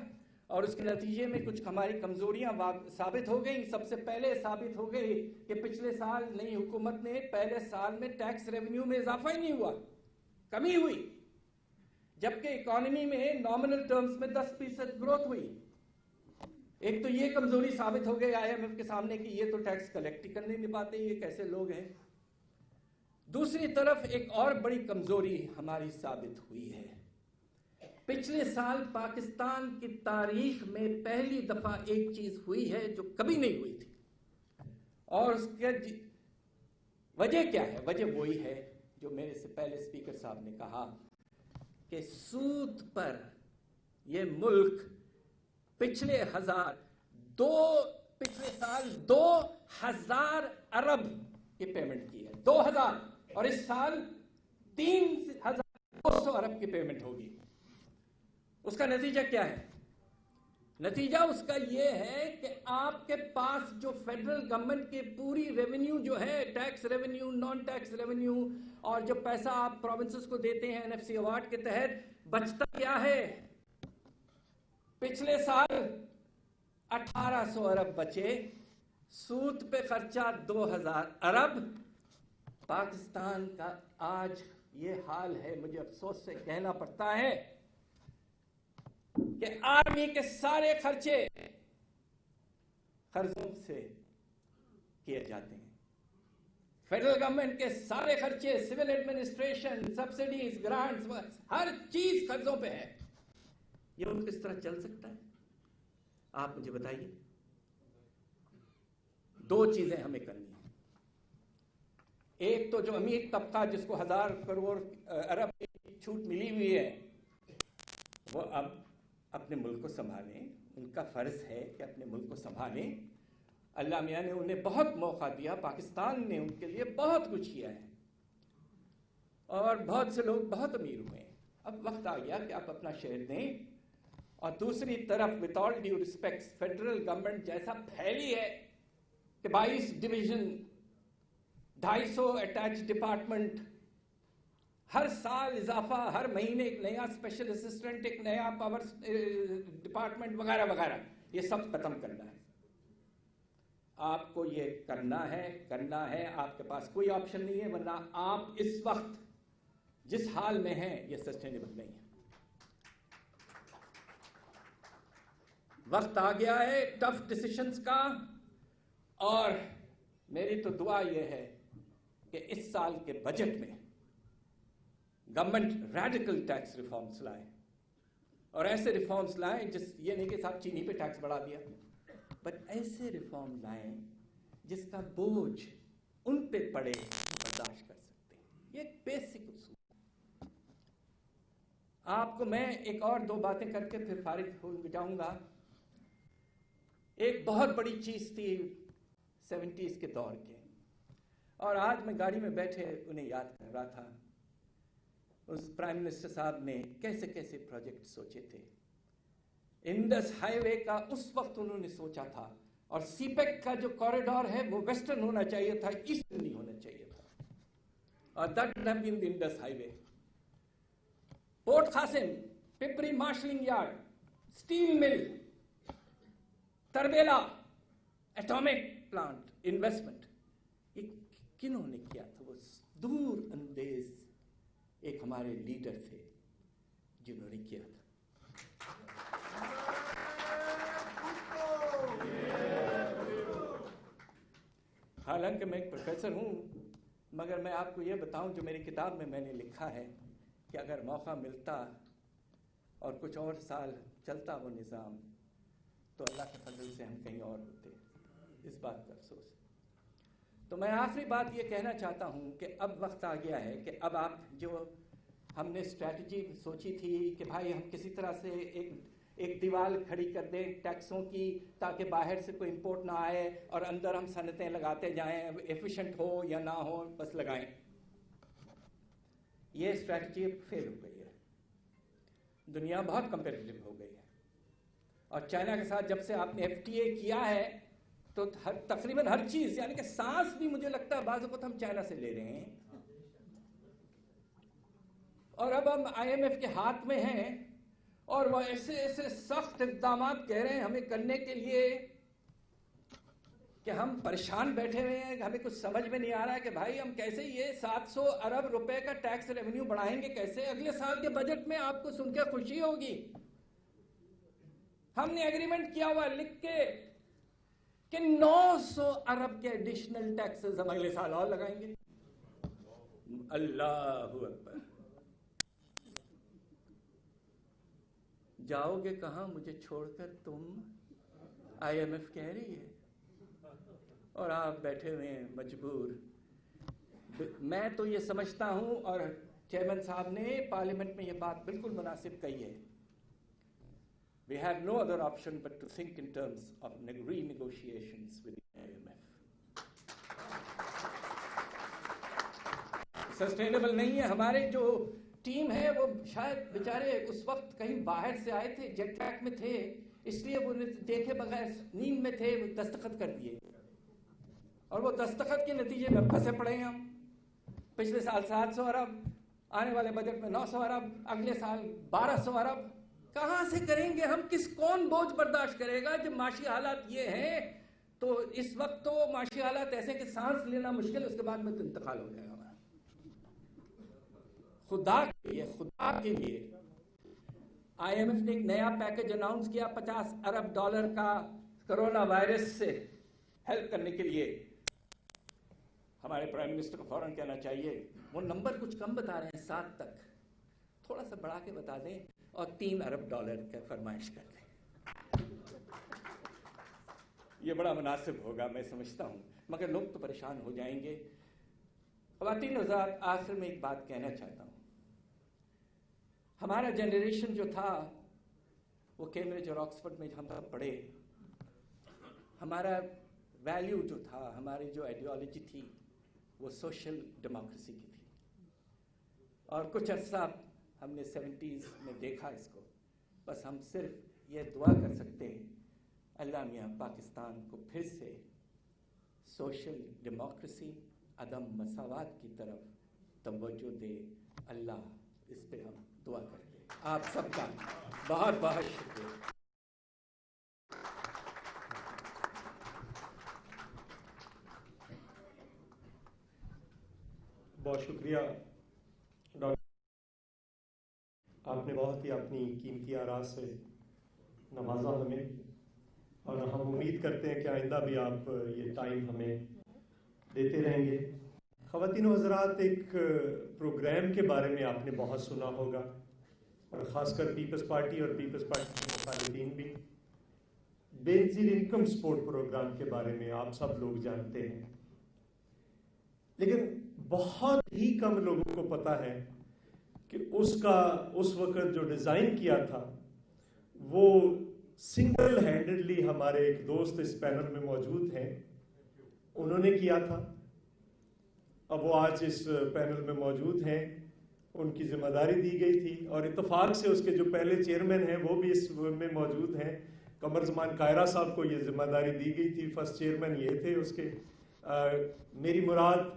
اور اس کے نتیجے میں کچھ ہماری کمزوریاں ثابت ہو گئیں. سب سے پہلے ثابت ہو گئی کہ پچھلے سال نئی حکومت نے پہلے سال میں ٹیکس ریونیو میں اضافہ ہی نہیں ہوا, کمی ہوئی, جبکہ اکانومی میں نامنل ٹرمز میں 10% گروتھ ہوئی. ایک تو یہ کمزوری ثابت ہو گئی IMF کے سامنے کہ یہ تو ٹیکس کلیکٹ ہی کرنے نہیں پاتے, یہ کیسے لوگ ہیں. دوسری طرف ایک اور بڑی کمزوری ہماری ثابت ہوئی ہے. پچھلے سال پاکستان کی تاریخ میں پہلی دفعہ ایک چیز ہوئی ہے جو کبھی نہیں ہوئی تھی, اور اس کی وجہ کیا ہے؟ وجہ وہی ہے جو میرے سے پہلے اسپیکر صاحب نے کہا کہ سود پر یہ ملک پچھلے سال 2000 ارب کی پیمنٹ کی ہے, 2000, اور اس سال 3200 ارب کی پیمنٹ ہوگی. اس کا نتیجہ کیا ہے؟ نتیجہ اس کا یہ ہے کہ آپ کے پاس جو فیڈرل گورنمنٹ کی پوری ریونیو جو ہے, tax revenue, non tax revenue, اور جو پیسہ آپ پروونسز کو دیتے ہیں NFC ایوارڈ کے تحت, بچتا کیا ہے؟ پچھلے سال 1800 ارب بچے, سود پہ خرچہ 2000 ارب. پاکستان کا آج یہ حال ہے, مجھے افسوس سے کہنا پڑتا ہے کہ آرمی کے سارے خرچے قرضوں سے کیے جاتے ہیں. فیڈرل گورنمنٹ کے سارے خرچے, سول ایڈمنسٹریشن, سبسڈیز, گرانٹس, ہر چیز قرضوں پہ ہے. یہ ملک کس طرح چل سکتا ہے؟ آپ مجھے بتائیے. دو چیزیں ہمیں کرنی ہیں. ایک تو جو امیر طبقہ جس کو 1000 کروڑ ارب کی چھوٹ ملی ہوئی ہے, وہ اب اپنے ملک کو سنبھالیں. ان کا فرض ہے کہ اپنے ملک کو سنبھالیں. اللہ میاں نے انہیں بہت موقع دیا, پاکستان نے ان کے لیے بہت کچھ کیا ہے, اور بہت سے لوگ بہت امیر ہوئے ہیں. اب وقت آ گیا کہ آپ اپنا شیئر دیں. اور دوسری طرف with all due respect, federal government جیسا پھیلی ہے کہ 22 ڈویژن, 250 اٹیچ ڈپارٹمنٹ, ہر سال اضافہ, ہر مہینے ایک نیا اسپیشل اسسٹنٹ, ایک نیا پاور ڈپارٹمنٹ وغیرہ وغیرہ, یہ سب ختم کرنا ہے. آپ کو یہ کرنا ہے. آپ کے پاس کوئی آپشن نہیں ہے, ورنہ آپ اس وقت جس حال میں ہیں یہ سسٹینیبل نہیں ہے. وقت آ گیا ہے ٹف ڈیسیشنز کا, اور میری تو دعا یہ ہے کہ اس سال کے بجٹ میں گورنمنٹ ریڈیکل ٹیکس ریفارمز لائیں, اور ایسے ریفارمز لائیں یہ نہیں کہ صاحب چینی پہ ٹیکس بڑھا دیا, بٹ ایسے ریفارم لائیں جس کا بوجھ ان پہ پڑے برداشت کر سکتے ہیں. یہ ایک بیسک اصول. آپ کو میں ایک اور دو باتیں کر کے پھر فارغ ہو جاؤں گا. ایک بہت بڑی چیز تھی 70s کے دور کے, اور آج میں گاڑی میں بیٹھے انہیں یاد کر رہا تھا. اس پرائم منسٹر صاحب نے کیسے کیسے پروجیکٹ سوچے تھے. انڈس ہائی وے کا اس وقت انہوں نے سوچا تھا, اور سی پیک کا جو کوریڈور ہے وہ ویسٹرن ہونا چاہیے تھا, ایسٹرن نہیں ہونا چاہیے تھا, اور that would have been the Indus highway. Port Qasim, Pipri marshalling yard, steel mill, Tarbela atomic plant investment, یہ کنہوں نے کیا تھا؟ وہ دور اندیز ایک ہمارے لیڈر تھے جنہوں نے کیا تھا. حالانکہ میں ایک پروفیسر ہوں, مگر میں آپ کو یہ بتاؤں جو میری کتاب میں نے لکھا ہے کہ اگر موقع ملتا اور کچھ اور سال چلتا وہ نظام, تو اللہ کے فضل سے ہم کہیں اور ہوتے. اس بات کا افسوس ہے. تو میں آخری بات یہ کہنا چاہتا ہوں کہ اب وقت آ گیا ہے کہ اب آپ جو ہم نے اسٹریٹجی سوچی تھی کہ بھائی ہم کسی طرح سے ایک دیوار کھڑی کر دیں ٹیکسوں کی, تاکہ باہر سے کوئی امپورٹ نہ آئے اور اندر ہم صنعتیں لگاتے جائیں, ایفیشینٹ ہو یا نہ ہو بس لگائیں. یہ اسٹریٹجی فیل ہو گئی ہے. دنیا بہت کمپیٹیٹو ہو گئی ہے. اور چائنا کے ساتھ جب سے آپ نے FTA کیا ہے تو تقریباً ہر چیز، یعنی کہ سانس بھی مجھے لگتا ہے بعض اوقات ہم چائنا سے لے رہے ہیں. اور اب ہم IMF کے ہاتھ میں ہیں اور وہ ایسے ایسے سخت اقدامات کہہ رہے ہیں ہمیں کرنے کے لیے کہ ہم پریشان بیٹھے ہوئے ہیں. ہمیں کچھ سمجھ میں نہیں آ رہا ہے کہ بھائی ہم کیسے یہ 700 ارب روپے کا ٹیکس ریونیو بڑھائیں گے کیسے. اگلے سال کے بجٹ میں آپ کو سن کے خوشی ہوگی، ہم نے ایگریمنٹ کیا ہوا لکھ کے کہ 900 ارب کے ایڈیشنل ٹیکسز ہم اگلے سال اور لگائیں گے. اللہ اکبر. جاؤ گے کہاں مجھے چھوڑ کر تم؟ IMF کہہ رہی ہے اور آپ بیٹھے ہوئے ہیں مجبور. میں تو یہ سمجھتا ہوں، اور چیئرمین صاحب نے پارلیمنٹ میں یہ بات بالکل مناسب کہی ہے، we have no other option but to think in terms of renegotiations with the IMF. Sustainable نہیں ہے. ہمارے جو ٹیم ہے وہ شاید بیچارے اس وقت کہیں باہر سے آئے تھے، جیٹ پیک میں تھے، اس لیے وہ دیکھے بغیر نیند میں تھے، وہ دستخط کر دیے اور وہ دستخط کے نتیجے میں پھنسے پڑے ہیں ہم. پچھلے سال 700 ارب، آنے والے بجٹ میں 900 ارب، اگلے سال 1200 ارب. کہاں سے کریں گے ہم؟ کون بوجھ برداشت کرے گا جب معاشی حالات یہ ہیں؟ تو اس وقت تو معاشی حالات ایسے کہ سانس لینا مشکل، اس کے بعد میں تو انتقال ہو جائے گا. خدا کے لیے IMF نے ایک نیا پیکج اناؤنس کیا $50 ارب کا کرونا وائرس سے ہیلپ کرنے کے لیے. ہمارے پرائم منسٹر کو فوراً کہنا چاہیے، وہ نمبر کچھ کم بتا رہے ہیں 7 تک، تھوڑا سا بڑھا کے بتا دیں اور $3 ارب کا فرمائش کر دیں. یہ بڑا مناسب ہوگا میں سمجھتا ہوں، مگر لوگ تو پریشان ہو جائیں گے. خواتین حضرات، آخر میں ایک بات کہنا چاہتا ہوں. ہمارا جنریشن جو تھا وہ کیمبرج اور آکسفورڈ میں ہم سب پڑھے. ہمارا ویلیو جو تھا، ہماری جو آئیڈیالوجی تھی وہ سوشل ڈیموکریسی کی تھی. اور کچھ عرصہ ہم نے 70s میں دیکھا اس کو. بس ہم صرف یہ دعا کر سکتے ہیں اللہ میاں پاکستان کو پھر سے سوشل ڈیموکریسی، عدم مساوات کی طرف توجہ دے. اللہ اس پہ ہم دعا کرتے ہیں. آپ سب کا بہت بہت شکریہ. بہت شکریہ ڈاکٹر، آپ نے بہت ہی اپنی قیمتی آراء سے نوازا ہمیں، اور ہم امید کرتے ہیں کہ آئندہ بھی آپ یہ ٹائم ہمیں دیتے رہیں گے. خواتین و حضرات، ایک پروگرام کے بارے میں آپ نے بہت سنا ہوگا، اور خاص کر پیپلز پارٹی اور پیپلز پارٹی کے مخالفین بھی. بے نظیر انکم سپورٹ پروگرام کے بارے میں آپ سب لوگ جانتے ہیں، لیکن بہت ہی کم لوگوں کو پتا ہے کہ اس وقت جو ڈیزائن کیا تھا وہ سنگل ہینڈڈلی ہمارے ایک دوست اس پینل میں موجود ہیں، انہوں نے کیا تھا. اب وہ آج اس پینل میں موجود ہیں، ان کی ذمہ داری دی گئی تھی، اور اتفاق سے اس کے جو پہلے چیئرمین ہیں وہ بھی اس میں موجود ہیں. قمر زمان قاہرہ صاحب کو یہ ذمہ داری دی گئی تھی، فرسٹ چیئرمین یہ تھے اس کے. میری مراد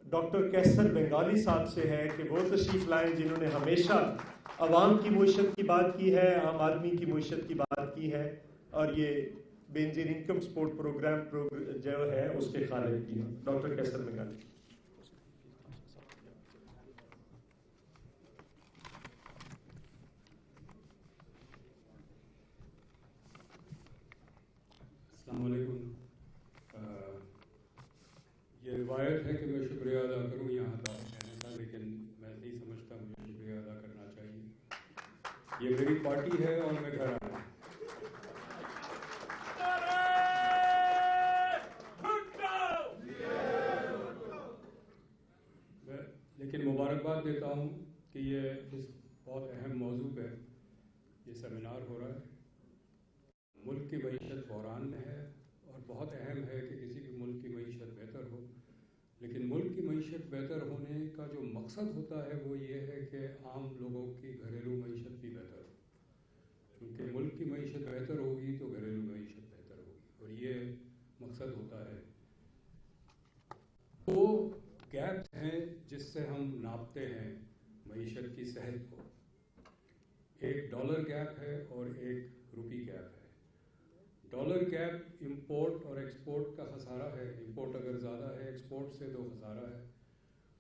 ڈاکٹر کیسر بنگالی صاحب سے ہے کہ وہ تشریف لائیں جنہوں نے ہمیشہ عوام کی معیشت کی بات کی ہے، عام آدمی کی معیشت کی بات کی ہے، اور یہ بے نظیر انکم سپورٹ پروگرام جو ہے اس کے خالق کی ہے. ڈاکٹر کیسر بنگالی. السلام علیکم. یہ روایت ہے کہ میں شکریہ ادا کروں یہاں کا کہنے کا، لیکن میں نہیں سمجھتا مجھے شکریہ ادا کرنا چاہیے. یہ میری پارٹی ہے اور میں گھر آیا ہوں. لیکن مبارکباد دیتا ہوں کہ یہ اس بہت اہم موضوع پہ یہ سیمینار ہو رہا ہے. ملک کی معیشت بحران میں ہے، اور بہت اہم ہے کہ کسی بھی ملک کی معیشت بہتر ہو، لیکن ملک کی معیشت بہتر ہونے کا جو مقصد ہوتا ہے وہ یہ ہے کہ عام لوگوں کی گھریلو معیشت بھی بہتر ہو. کیونکہ ملک کی معیشت بہتر ہوگی تو گھریلو معیشت بہتر ہوگی، اور یہ مقصد ہوتا ہے۔ وہ گیپس ہیں جس سے ہم ناپتے ہیں معیشت کی صحت کو، ایک ڈالر گیپ ہے اور ایک روپی گیپ ہے۔ ڈالر گیپ امپورٹ اور ایکسپورٹ کا خسارہ ہے، امپورٹ اگر زیادہ ہے ایکسپورٹ سے تو خسارہ ہے،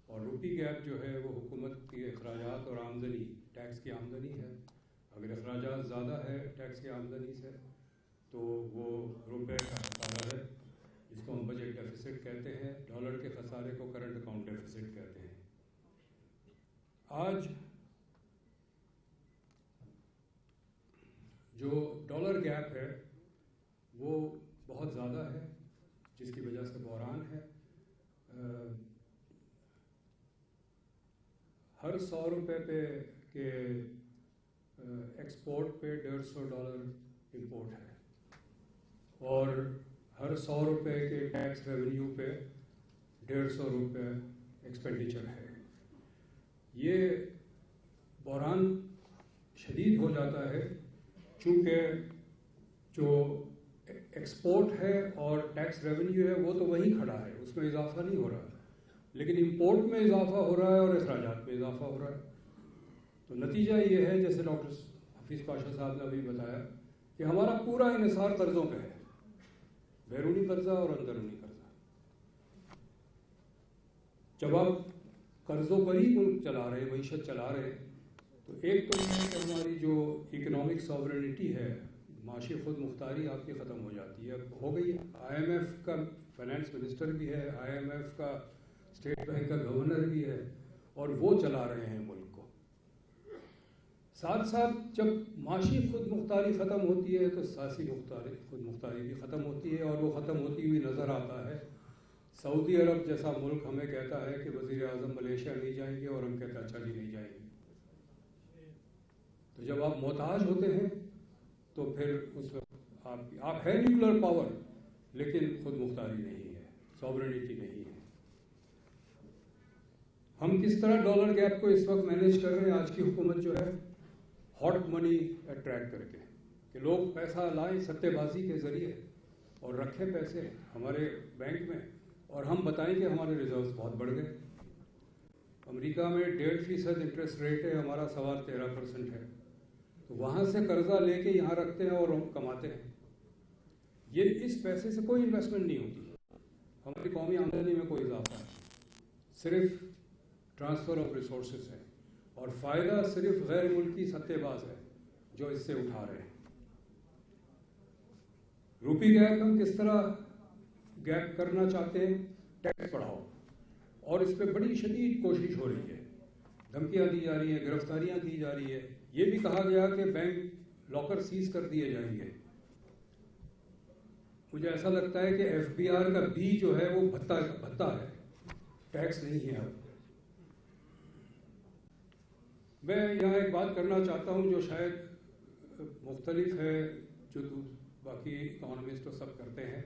اور روپی گیپ جو ہے وہ حکومت کے اخراجات اور آمدنی، ٹیکس کی آمدنی ہے۔ اگر اخراجات زیادہ ہے ٹیکس کی آمدنی سے تو وہ روپے کا خسارہ ہے، جس کو ہم بجٹ ڈیفیسٹ کہتے ہیں۔ ڈالر کے خسارے کو کرنٹ اکاؤنٹ ڈیفیسٹ کہتے ہیں۔ آج جو ڈالر گیپ ہے وہ بہت زیادہ ہے، جس کی وجہ سے بحران ہے۔ ہر 100 روپے پہ کے ایکسپورٹ پہ $150 امپورٹ ہے، اور ہر 100 روپے کے ٹیکس ریونیو پہ 150 روپے ایکسپینڈیچر ہے۔ یہ بحران شدید ہو جاتا ہے چونکہ جو ایکسپورٹ ہے اور ٹیکس ریونیو ہے وہ تو وہیں کھڑا ہے، اس میں اضافہ نہیں ہو رہا، لیکن امپورٹ میں اضافہ ہو رہا ہے اور اخراجات میں اضافہ ہو رہا ہے۔ تو نتیجہ یہ ہے، جیسے ڈاکٹر حفیظ پاشا صاحب نے ابھی بتایا، کہ ہمارا پورا انحصار قرضوں پہ ہے، بیرونی قرضہ اور اندرونی قرضہ۔ جب آپ قرضوں پر ہی ملک چلا رہے ہیں، معیشت چلا رہے ہیں، تو ایک تو یہ ہے کہ ہماری جو اکنامک ساورنٹی ہے، معاشی خود مختاری آپ کی ختم ہو جاتی ہے، ہو گئی ہے۔ IMF کا فائنانس منسٹر بھی ہے، IMF کا اسٹیٹ بینک کا گورنر بھی ہے، اور وہ چلا رہے ہیں ملک کو۔ ساتھ ساتھ جب معاشی خود مختاری ختم ہوتی ہے تو سیاسی خود مختاری بھی ختم ہوتی ہے، اور وہ ختم ہوتی ہوئی نظر آتا ہے۔ سعودی عرب جیسا ملک ہمیں کہتا ہے کہ وزیر اعظم ملیشیا نہیں جائیں گے، اور ہم کہتے ہیں اچھا جی نہیں جائیں گے۔ تو جب آپ محتاج ہوتے ہیں تو پھر اس وقت آپ ہے نیوکلر پاور، لیکن خود مختاری نہیں ہے، سوورنٹی نہیں ہے۔ ہم کس طرح ڈالر گیپ کو اس وقت مینیج کر رہے ہیں؟ آج کی حکومت جو ہے ہاٹ منی اٹریکٹ کر کے، کہ لوگ پیسہ لائیں ستے بازی کے ذریعے اور رکھیں پیسے ہمارے بینک میں، اور ہم بتائیں کہ ہمارے ریزروز بہت بڑھ گئے۔ امریکہ میں 1.5% انٹرسٹ ریٹ ہے، ہمارا 13.25% ہے۔ تو وہاں سے قرضہ لے کے یہاں رکھتے ہیں اور کماتے ہیں۔ یہ اس پیسے سے کوئی انویسٹمنٹ نہیں ہوتی، ہماری قومی آمدنی میں کوئی اضافہ نہیں، صرف ٹرانسفر آف ریسورسز ہے، اور فائدہ صرف غیر ملکی ستے باز ہے جو اس سے اٹھا رہے ہیں۔ روپی گیپ ہم کس طرح گیپ کرنا چاہتے ہیں؟ ٹیکس بڑھاؤ، اور اس پہ بڑی شدید کوشش ہو رہی ہے، دھمکیاں دی جا رہی ہیں، گرفتاریاں کی جا رہی ہے۔ یہ بھی کہا گیا کہ بینک لاکر سیز کر دیے جائیں گے۔ مجھے ایسا لگتا ہے کہ FBR کا بی جو ہے وہ بھتا ہے، ٹیکس نہیں ہے۔ اب میں یہاں ایک بات کرنا چاہتا ہوں جو شاید مختلف ہے جو باقی اکانومسٹ سب کرتے ہیں۔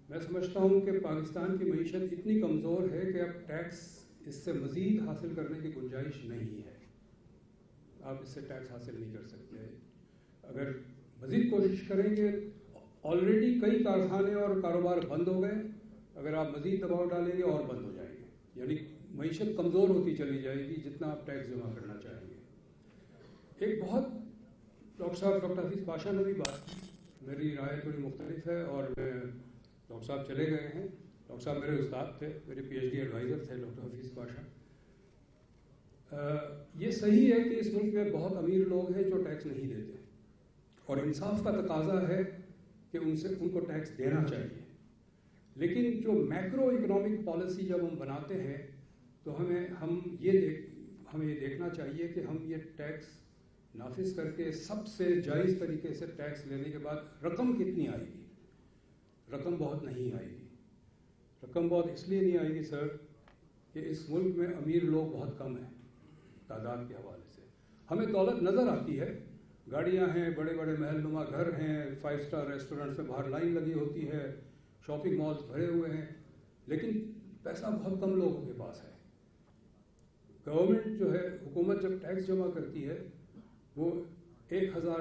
میں سمجھتا ہوں کہ پاکستان کی معیشت اتنی کمزور ہے کہ اب ٹیکس اس سے مزید حاصل کرنے کی گنجائش نہیں ہے۔ آپ اس سے ٹیکس حاصل نہیں کر سکتے۔ اگر مزید کوشش کریں گے، آلریڈی کئی کارخانے اور کاروبار بند ہو گئے، اگر آپ مزید دباؤ ڈالیں گے اور بند ہو جائیں گے، یعنی معیشت کمزور ہوتی چلی جائے گی جتنا آپ ٹیکس جمع کرنا چاہیں گے۔ ایک بہت ڈاکٹر حفیظ پاشا نے بھی بات کی، میری رائے تھوڑی مختلف ہے، اور میں ڈاکٹر صاحب چلے گئے ہیں، ڈاکٹر صاحب میرے استاد تھے، میرے PhD ایڈوائزر تھے ڈاکٹر حفیظ پاشا۔ یہ صحیح ہے کہ اس ملک میں بہت امیر لوگ ہیں جو ٹیکس نہیں دیتے، اور انصاف کا تقاضا ہے کہ ان کو ٹیکس دینا چاہیے، لیکن جو میکرو اکنامک پالیسی جب ہم بناتے ہیں تو ہمیں یہ دیکھنا چاہیے کہ ہم یہ ٹیکس نافذ کر کے سب سے جائز طریقے سے ٹیکس لینے کے بعد رقم کتنی آئے گی؟ رقم بہت نہیں آئے گی۔ رقم بہت اس لیے نہیں آئے گی سر کہ اس ملک میں امیر لوگ بہت کم ہیں تعداد کے حوالے سے۔ ہمیں دولت نظر آتی ہے، گاڑیاں ہیں، بڑے بڑے محل نما گھر ہیں، 5 اسٹار ریسٹورنٹس میں باہر لائن لگی ہوتی ہے، شاپنگ مالز بھرے ہوئے ہیں، لیکن پیسہ بہت کم لوگوں کے پاس ہے۔ گورنمنٹ جو ہے، حکومت جب ٹیکس جمع کرتی ہے وہ 1000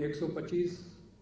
$125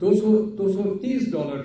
$230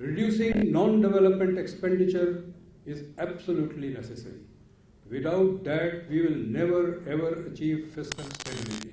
Reducing non-development expenditure is absolutely necessary. Without that, we will never ever achieve fiscal stability.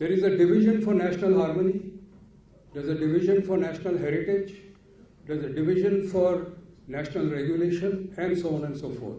There is a division for national harmony. there's a division for national heritage, there's a division for national regulation and so on and so forth.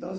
10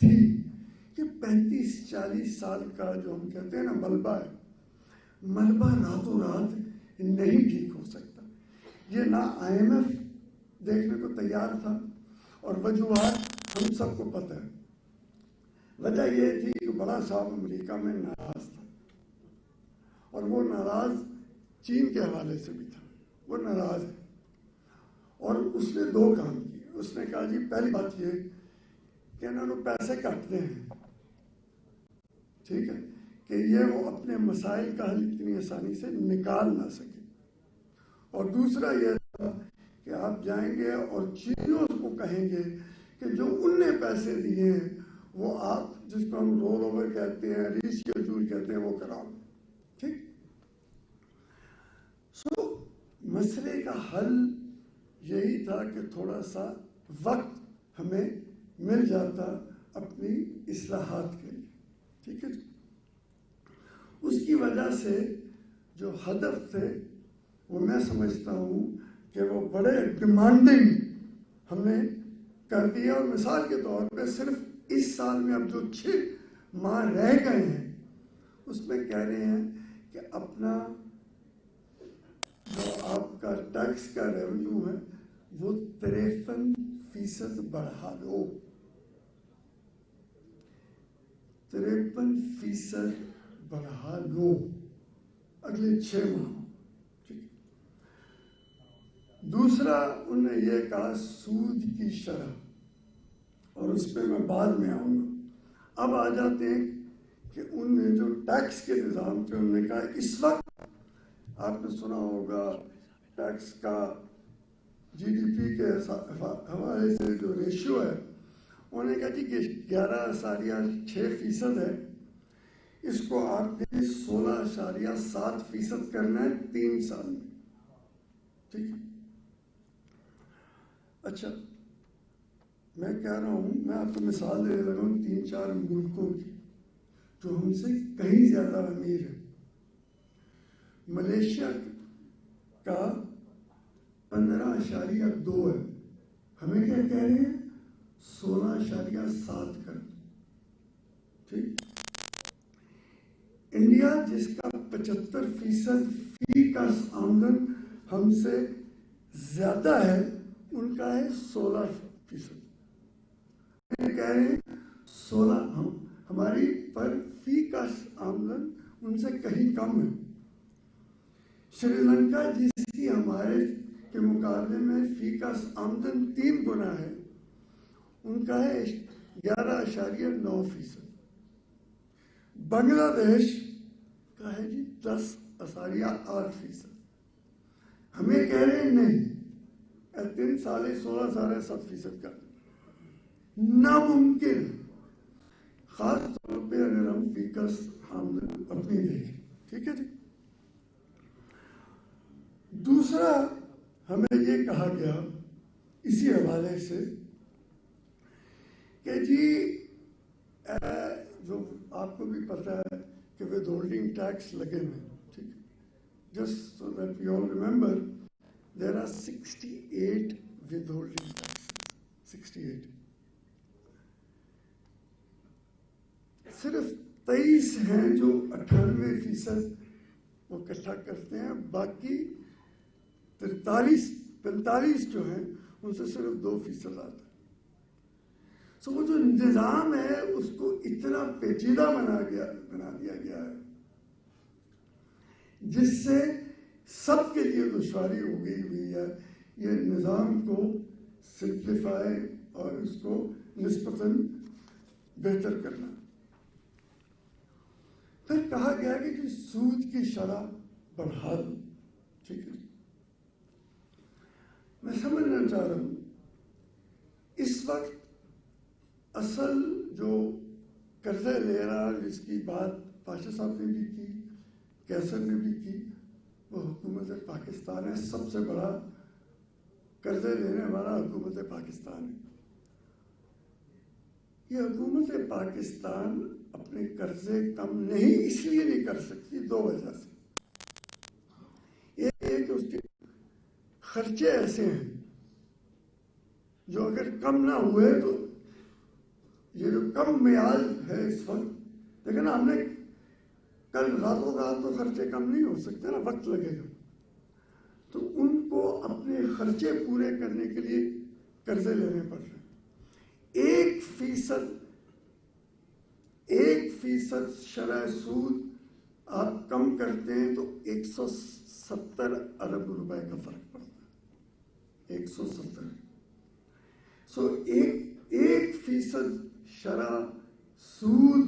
تھی کہ 35-40 سال کا جو ہم کہتے ہیں نا ملبہ ہے، ملبہ راتوں رات نہیں ٹھیک ہو سکتا. یہ نہ IMF دیکھنے کو تیار تھا، اور وجوہات ہم سب کو پتہ ہے. وجہ یہ تھی کہ بڑا صاحب امریکہ میں ناراض تھا، اور وہ ناراض چین کے حوالے سے بھی تھا. وہ ناراض ہے، اور اس نے 2 کام کیے. اس نے کہا جی پہلی بات یہ کہ انہوں نے پیسے کاٹتے ہیں، ٹھیک ہے، کہ یہ وہ اپنے مسائل کا حل اتنی آسانی سے نکال نہ سکے. اور دوسرا یہ تھا کہ آپ جائیں گے اور چینیوں کو کہیں گے کہ جو ان نے پیسے دیے ہیں وہ آپ، جس کو ہم رول اوور کہتے ہیں، ری شیڈول کہتے ہیں، وہ کراؤ. ٹھیک. سو مسئلے کا حل یہی تھا کہ تھوڑا سا وقت ہمیں مل جاتا اپنی اصلاحات کے لیے. ٹھیک ہے جی. اس کی وجہ سے جو ہدف تھے وہ میں سمجھتا ہوں کہ وہ بڑے ڈیمانڈنگ ہم نے کر دیا. اور مثال کے طور پہ صرف اس سال میں اب جو 6 ماہ رہ گئے ہیں اس میں کہہ رہے ہیں کہ اپنا جو آپ کا ٹیکس کا ریونیو ہے وہ 53% بڑھا لو. 53% بڑھا لو اگلے 6 ماہ. دوسرا انہوں نے یہ کہا سود کی شرح، اور اس پہ میں بعد میں آؤں گا. اب آ جاتے ہیں کہ ان نے جو ٹیکس کے نظام پہ انہوں نے کہا اس وقت آپ نے سنا ہوگا ٹیکس کا GDP کے حوالے سے جو ریشیو ہے، انہوں نے کہا جی کہ 11.6% ہے، اس کو آپ نے 16.7% کرنا ہے 3 سال میں. ٹھیک ہے. اچھا میں کہہ رہا ہوں، میں آپ کو مثال دے رہا ہوں 3-4 ملکوں کی جو ہم سے کہیں زیادہ امیر ہے. ملیشیا کا 15.2 ہے، ہمیں کیا کہہ رہے ہیں 16.7 کر. ٹھیک. انڈیا جس کا 75% فی کا آمدن ہم سے زیادہ ہے، ان کا ہے 16%. کہہ رہے ہیں 16، ہماری پر فی کا آمدن ان سے کہیں کم ہے. سری لنکا جس کی ہمارے کے مقابلے میں فی کا آمدن 3 گنا ہے، ان کا ہے 11.9%. بنگلہ دیش کا ہے جی 10.8%. ہمیں کہہ رہے ہیں نہیں 3 سال 16.7% کا ناممکن، خاص طور پہ اگر ہم فی کا آمدن اپنی دیکھیں. ٹھیک ہے جی. دوسرا ہمیں یہ کہا گیا اسی حوالے سے کہ جی جو آپ کو بھی پتہ ہے کہ ود ہولڈنگ ٹیکس لگے ہوئے. ٹھیک ہے. Just so that we all remember there are 68 withholding taxes. 68. صرف 23 ہیں جو 98% وہ اکٹھا کرتے ہیں، باقی 45 جو ہیں ان سے صرف 2% آتا ہے. سو وہ جو نظام ہے اس کو اتنا پیچیدہ بنا دیا گیا ہے جس سے سب کے لیے دشواری ہو گئی ہوئی ہے یہ نظام کو سمپلیفائی اور اس کو نسبتاً بہتر کرنا. پھر کہا گیا کہ سود کی شرح بڑھا دو. ٹھیک ہے. میں سمجھنا چاہ رہا ہوں اس وقت اصل جو قرضے لے رہا، جس کی بات پاشا صاحب نے بھی کی، کیسر نے بھی کی، وہ حکومت پاکستان ہے. سب سے بڑا قرضے لینے والا حکومت پاکستان ہے. یہ حکومت پاکستان اپنے قرضے کم نہیں اس لیے نہیں کر سکتی 2 وجہ سے. ایک ہے کہ اس کے خرچے ایسے ہیں جو اگر کم نہ ہوئے تو یہ جو کم معیار ہے اس وقت، لیکن ہم نے کل راتوں رات تو خرچے کم نہیں ہو سکتے نا، وقت لگے گا، تو ان کو اپنے خرچے پورے کرنے کے لیے قرضے لینے پڑ رہے ہیں۔ 1% شرح سود آپ کم کرتے ہیں تو 170 ارب روپے کا فرق پڑتا ہے، 170۔ سو 1% شرح سود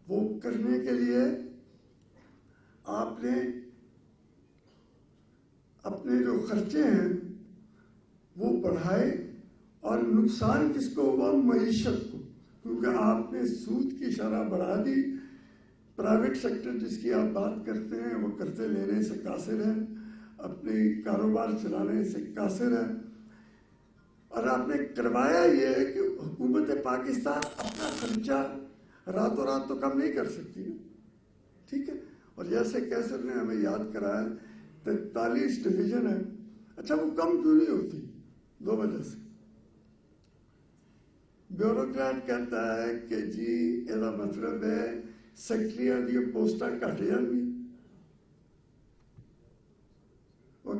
وہ کرنے کے لیے آپ نے اپنے جو خرچے ہیں وہ بڑھائے، اور نقصان کس کو ہوا؟ معیشت کو، کیونکہ آپ نے سود کی شرح بڑھا دی۔ پرائیویٹ سیکٹر جس کی آپ بات کرتے ہیں وہ قرضے لینے سے قاصر ہے، اپنے کاروبار چلانے سے قاصر ہے، اور آپ نے کروایا یہ ہے کہ حکومت پاکستان اپنا خرچہ راتوں رات تو کم نہیں کر سکتی نا، ٹھیک ہے۔ اور جیسے کیسر نے ہمیں یاد کرایا 43 ڈویژن ہے، اچھا وہ کم کیوں نہیں ہوتی؟ 2 وجہ سے۔ بیوروکریٹ کہتا ہے کہ جی یہ مطلب ہے سیکٹریاں دی پوسٹاں کٹ جانی، وہ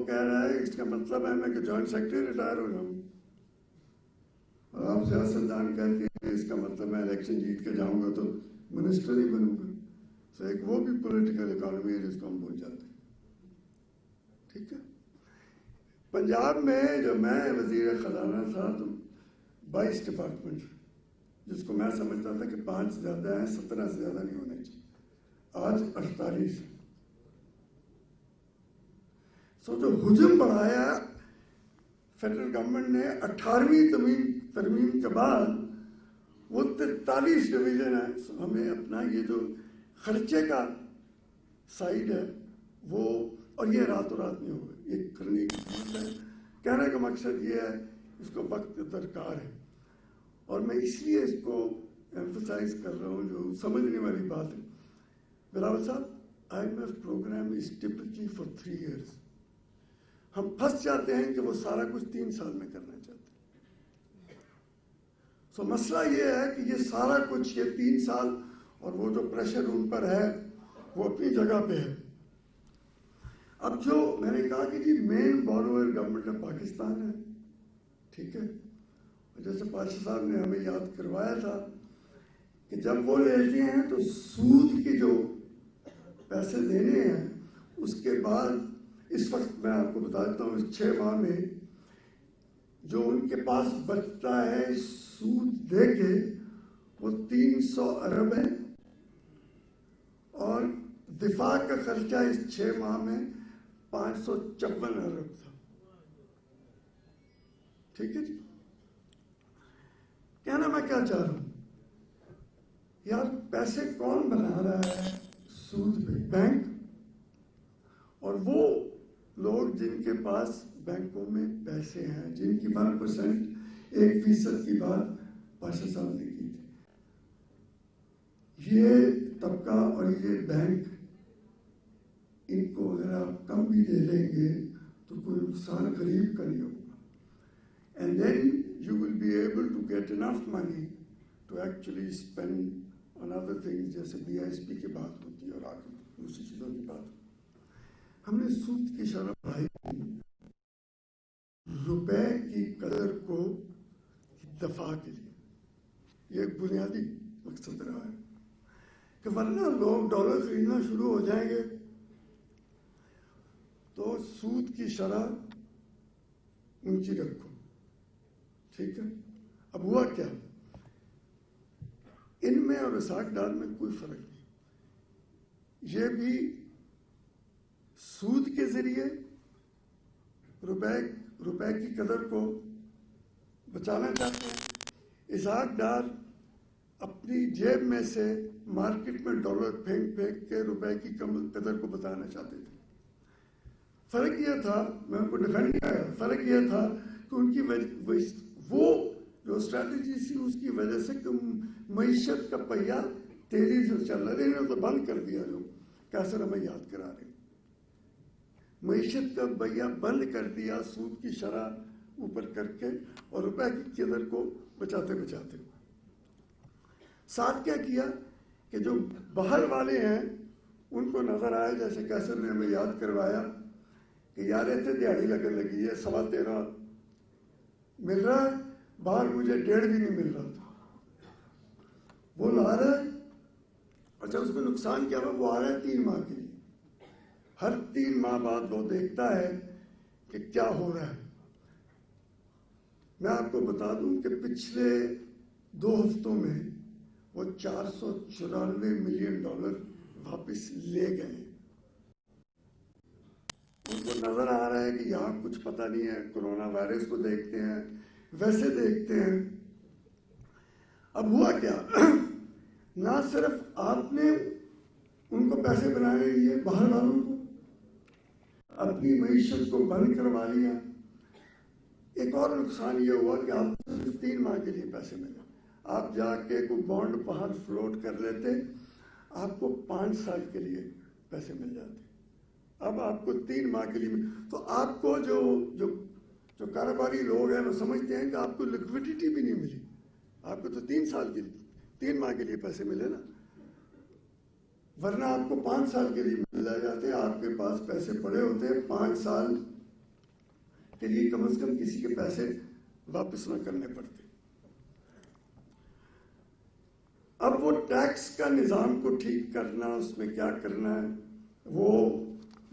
کہہ رہا ہے اس کا مطلب ہے میں کہ جوائنٹ سیکرٹری ریٹائر ہو جاؤں، اور آپ سیاستدان کہتے ہیں اس کا مطلب میں الیکشن جیت کے جاؤں گا تو منسٹر ہی بنوں گا۔ تو ایک وہ بھی پولیٹیکل اکانومی ہے جس کو ہم بھول جاتے ہیں، ٹھیک ہے۔ پنجاب میں جو میں وزیر خزانہ تھا تو 22 ڈپارٹمنٹ، جس کو میں سمجھتا تھا کہ 5 زیادہ ہیں، 17 سے زیادہ نہیں ہونے چاہیے، آج 48 ہیں۔ سو جو حجم بڑھایا فیڈرل گورنمنٹ نے 18ویں ترمیم کے بعد، وہ 43 ڈویژن ہے۔ سو ہمیں اپنا یہ جو خرچے کا سائڈ ہے وہ، اور یہ راتوں رات نہیں ہوگا، یہ کرنے کی ضرورت ہے۔ کہنے کا مقصد یہ ہے اس کو وقت درکار ہے، اور میں اس لیے اس کو ایمفسائز کر رہا ہوں جو سمجھنے والی بات ہے۔ بلاول صاحب، IMF programme is typically for 3 years۔ ہم پھنس جاتے ہیں کہ وہ سارا کچھ 3 سال میں کرنا چاہتے ہیں۔ سو مسئلہ یہ ہے کہ یہ سارا کچھ یہ 3 سال، اور وہ جو پریشر ان پر ہے وہ اپنی جگہ پہ ہے۔ اب جو میں نے کہا کہ جی مین بوروور گورنمنٹ آف پاکستان ہے، ٹھیک ہے، جیسے پاشا صاحب نے ہمیں یاد کروایا تھا کہ جب وہ لیتے ہیں تو سود کے جو پیسے دینے ہیں، اس کے بعد اس وقت میں آپ کو بتا دیتا ہوں اس 6 ماہ میں جو ان کے پاس بچتا ہے سود دے کے وہ 300 ارب ہے، اور دفاع کا خرچہ اس 6 ماہ میں 554 ارب تھا، ٹھیک ہے جی۔ کہنا میں کیا چاہ رہا ہوں یار، پیسے کون بنا رہا ہے سود پہ؟ بینک، اور وہ لوگ جن کے پاس بینکوں میں پیسے ہیں، جن کی 1% 1% کی بات پاشا صاحب نے کی تھی، یہ طبقہ اور یہ بینک، ان کو اگر آپ کم بھی دے دیں گے تو کوئی نقصان غریب کا نہیں ہوگا، and then you will be able to get enough money to actually spend on other things، جیسے BISP کی بات ہوتی ہے اور آگے دوسری چیزوں کی بات ہوتی ہے۔ ہم نے سود کی شرح بڑھائی، روپے کی قدر کو دفاع کے لیے، یہ ایک بنیادی مقصد رہا ہے کہ ورنہ لوگ ڈالر خریدنا شروع ہو جائیں گے تو سود کی شرح اونچی رکھو، ٹھیک ہے۔ اب ہوا کیا، ان میں اور اسحاق ڈار میں کوئی فرق نہیں، یہ بھی سود کے ذریعے روپے کی قدر کو بچانا چاہتے ہیں، اسحاق ڈار اپنی جیب میں سے مارکیٹ میں ڈالر پھینک کے روپے کی قدر کو بتانا چاہتے تھے۔ فرق یہ تھا، میں ان کو ڈیفینڈ نہیں آیا، فرق یہ تھا کہ ان کی وہ جو اسٹریٹجی تھی اس کی وجہ سے کہ معیشت کا پہیہ تیزی سے چل رہا ہے، انہوں نے تو بند کر دیا، جو کیسر ہمیں یاد کرا رہے، معیشت کا پہیہ بند کر دیا سود کی شرح اوپر کر کے اور روپے کی قدر کو بچاتے بچاتے۔ ساتھ کیا کیا کہ جو باہر والے ہیں ان کو نظر آئے، جیسے کیسر نے ہمیں یاد کروایا کہ یار اتنے دیہڑی لگن لگی ہے، 13.25 مل رہا ہے، باہر مجھے 1.5 بھی نہیں مل رہا تھا، وہ لا رہا ہے۔ اچھا اس میں نقصان کیا ہوا؟ وہ آ رہا ہے 3 ماہ کے لیے، ہر 3 ماہ بعد وہ دیکھتا ہے کہ کیا ہو رہا ہے۔ میں آپ کو بتا دوں کہ پچھلے 2 ہفتوں میں وہ $494 ملین واپس لے گئے۔ ان کو نظر آ رہا ہے کہ یہاں کچھ پتہ نہیں ہے، کرونا وائرس کو دیکھتے ہیں، ویسے دیکھتے ہیں۔ اب ہوا کیا؟ نہ صرف آپ نے ان کو پیسے بنانے لیے، باہر والوں کو اپنی معیشت کو بند کروا لیا۔ ایک اور نقصان یہ ہوا کہ آپ کو صرف 3 ماہ کے لیے پیسے ملے۔ آپ جا کے کوئی بانڈ باہر فلوٹ کر لیتے، آپ کو 5 سال کے لیے پیسے مل جاتے۔ اب آپ کو 3 ماہ کے لیے تو آپ کو جو کاروباری لوگ ہیں وہ سمجھتے ہیں کہ آپ کو لکوڈیٹی بھی نہیں ملی، آپ کو تو 3 ماہ کے لیے پیسے ملے نا، ورنہ آپ کو 5 سال کے لیے مل جاتے۔ آپ کے پاس پیسے پڑے ہوتے 5 سال کے لیے، کم از کم کسی کے پیسے واپس نہ کرنے پڑتے۔ اب وہ ٹیکس کا نظام کو ٹھیک کرنا، اس میں کیا کرنا ہے وہ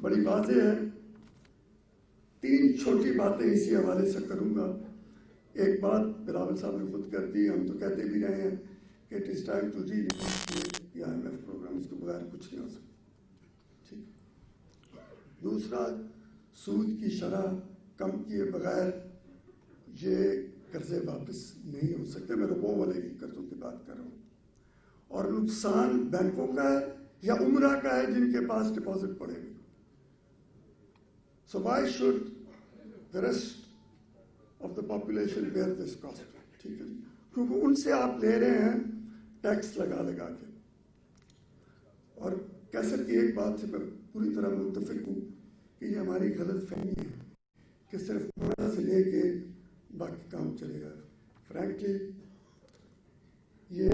بڑی واضح ہے۔ 3 چھوٹی باتیں اسی حوالے سے کروں گا۔ ایک بات بلاول صاحب نے خود کر دی، ہم تو کہتے بھی رہے ہیں کہ it is time to re-negotiate the IMF programme, اس کے بغیر کچھ نہیں ہو سکتا۔ ٹھیک۔ دوسرا، سود کی شرح کم کیے بغیر یہ قرضے واپس نہیں ہو سکتے۔ میں ربوں والے کی قرضوں کی بات کر رہا ہوں، اور نقصان بینکوں کا ہے یا عمرہ کا ہے جن کے پاس ڈپازٹ پڑے گی۔ So why should the rest of the population bear this cost؟ ٹھیک ہے جی، کیونکہ ان سے آپ لے رہے ہیں ٹیکس لگا کے۔ اور کیسر کی ایک بات سے میں پوری طرح متفق ہوں کہ یہ ہماری غلط فہمی ہے کہ صرف عمرہ سے لے کے باقی کام چلے گا۔ فرینکلی یہ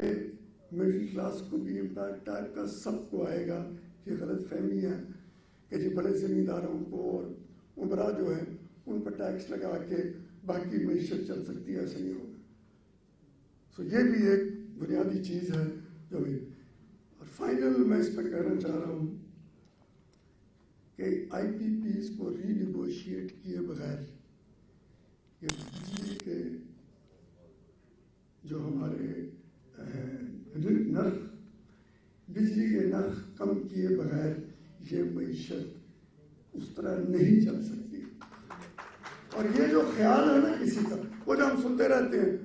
مڈل کلاس کو بھی امپیکٹ ٹائپ کا سب کو آئے گا۔ یہ غلط فہمی ہے کہ جی بڑے زمینداروں کو اور عمرہ جو ہے ان پر ٹیکس لگا کے باقی معیشت چل سکتی ہے، ایسا نہیں ہوگا۔ سو یہ بھی ایک بنیادی چیز ہے جو بھی۔ اور فائنل میں اس پہ کہنا چاہ رہا ہوں کہ IPPs کو ری نیگوشیٹ کیے بغیر یہ بجلی کے جو ہمارے بجلی کے نرخ کم کیے بغیر یہ معیشت اس طرح نہیں چل سکتی۔ اور یہ جو خیال ہے نا کسی کا، وہ جو ہم سنتے رہتے ہیں،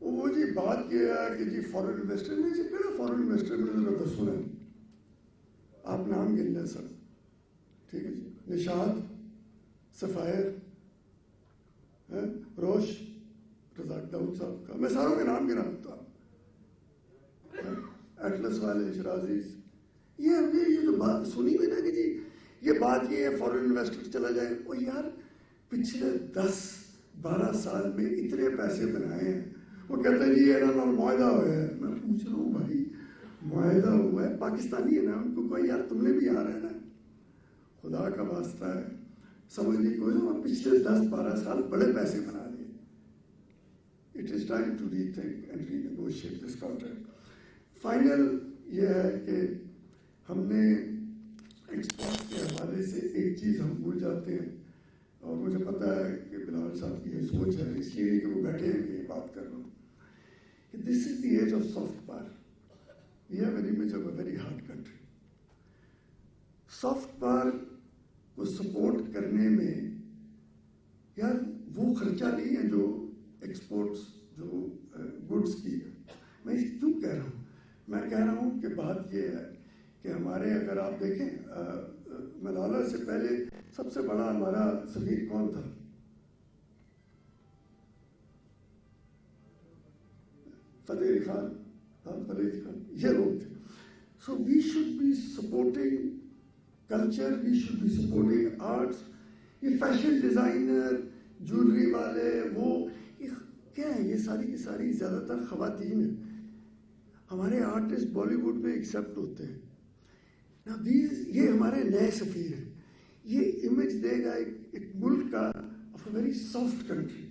وہ جی بات یہ ہے کہ جی فورن انویسٹر نہیں، جی کہنا فورن انویسٹر میں ضرورت سنیں، آپ نام گن لیں سر، ٹھیک ہے جی، نشاد، سفائر، روش، رزاق داؤد صاحب کا، میں ساروں کے نام گناتا ہوں، ایٹلس والے، شرازیز، یہ ہم نے یہ جو بات سنی ہوئی نا کہ جی یہ بات یہ ہے فورن انویسٹر چلا جائے، وہ یار پچھلے 10-12 سال میں اتنے پیسے بنائے ہیں۔ وہ کہتے ہیں جی یہ نا معاہدہ ہوا ہے۔ میں پوچھ رہا ہوں بھائی معاہدہ ہوا ہے، پاکستانی ہے نا، ان کو کوئی یار تم نے بھی آ رہا ہے، خدا کا واسطہ ہے سمجھنے کوئی، اور پچھلے 10-12 سال بڑے پیسے بنا لیے۔ It is time to rethink and renegotiate this contract. Final یہ ہے کہ ہم نے ایکسپورٹ کے حوالے سے ایک چیز ہم بھول جاتے ہیں، اور مجھے پتہ ہے کہ بلاول صاحب کی یہ سوچ ہے، اس لیے کہ وہ بیٹھے ہیں کہ یہ بات کر رہا ہوں، کہ this is the age of soft power. We have an image of a very hard country. Soft power کو سپورٹ کرنے میں یار وہ خرچہ نہیں ہے جو ایکسپورٹس جو گڈس کی ہے۔ میں کیوں کہہ رہا ہوں؟ میں کہہ رہا ہوں کہ بات یہ ہے کہ ہمارے اگر آپ دیکھیں ملالہ سے پہلے سب سے بڑا ہمارا سفیر کون تھا؟ فتح علی خان، فتح علی خان، یہ لوگ تھے۔ So we should be supporting culture, we should be supporting arts. یہ فیشن ڈیزائنر، جولری والے، وہ کیا ہے، یہ ساری کی ساری زیادہ تر خواتین ہیں۔ ہمارے آرٹسٹ بالی ووڈ میں ایکسیپٹ ہوتے ہیں نا. یہ ہمارے نئے سفیر ہیں. یہ امیج دے گا ایک ملک کا of a very soft country,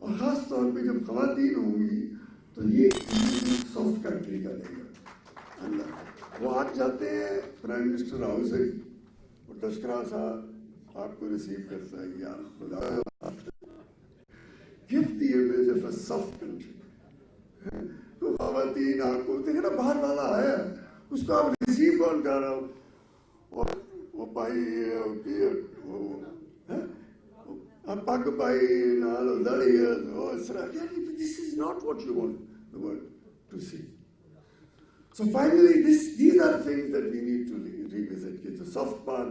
اور خاص طور پہ جب خواتین ہوں گی تو یہ سافٹ کنٹری کا دے گا. اللہ وہ آج جاتے ہیں پرائم منسٹر ہاؤس سے, اور تشکرا صاحب آپ کو ریسیو کرتا ہے, یار خدا give the image of a soft country. تو خواتین آپ کو دیکھیں نا, باہر والا آیا اس کو آپ ریسیو کون کر رہا ہو, اور وہ پائی پگ پائی نال دڑی, اس طرح. This is not what you want the world to see. So finally, these are things that we need to revisit. The soft part,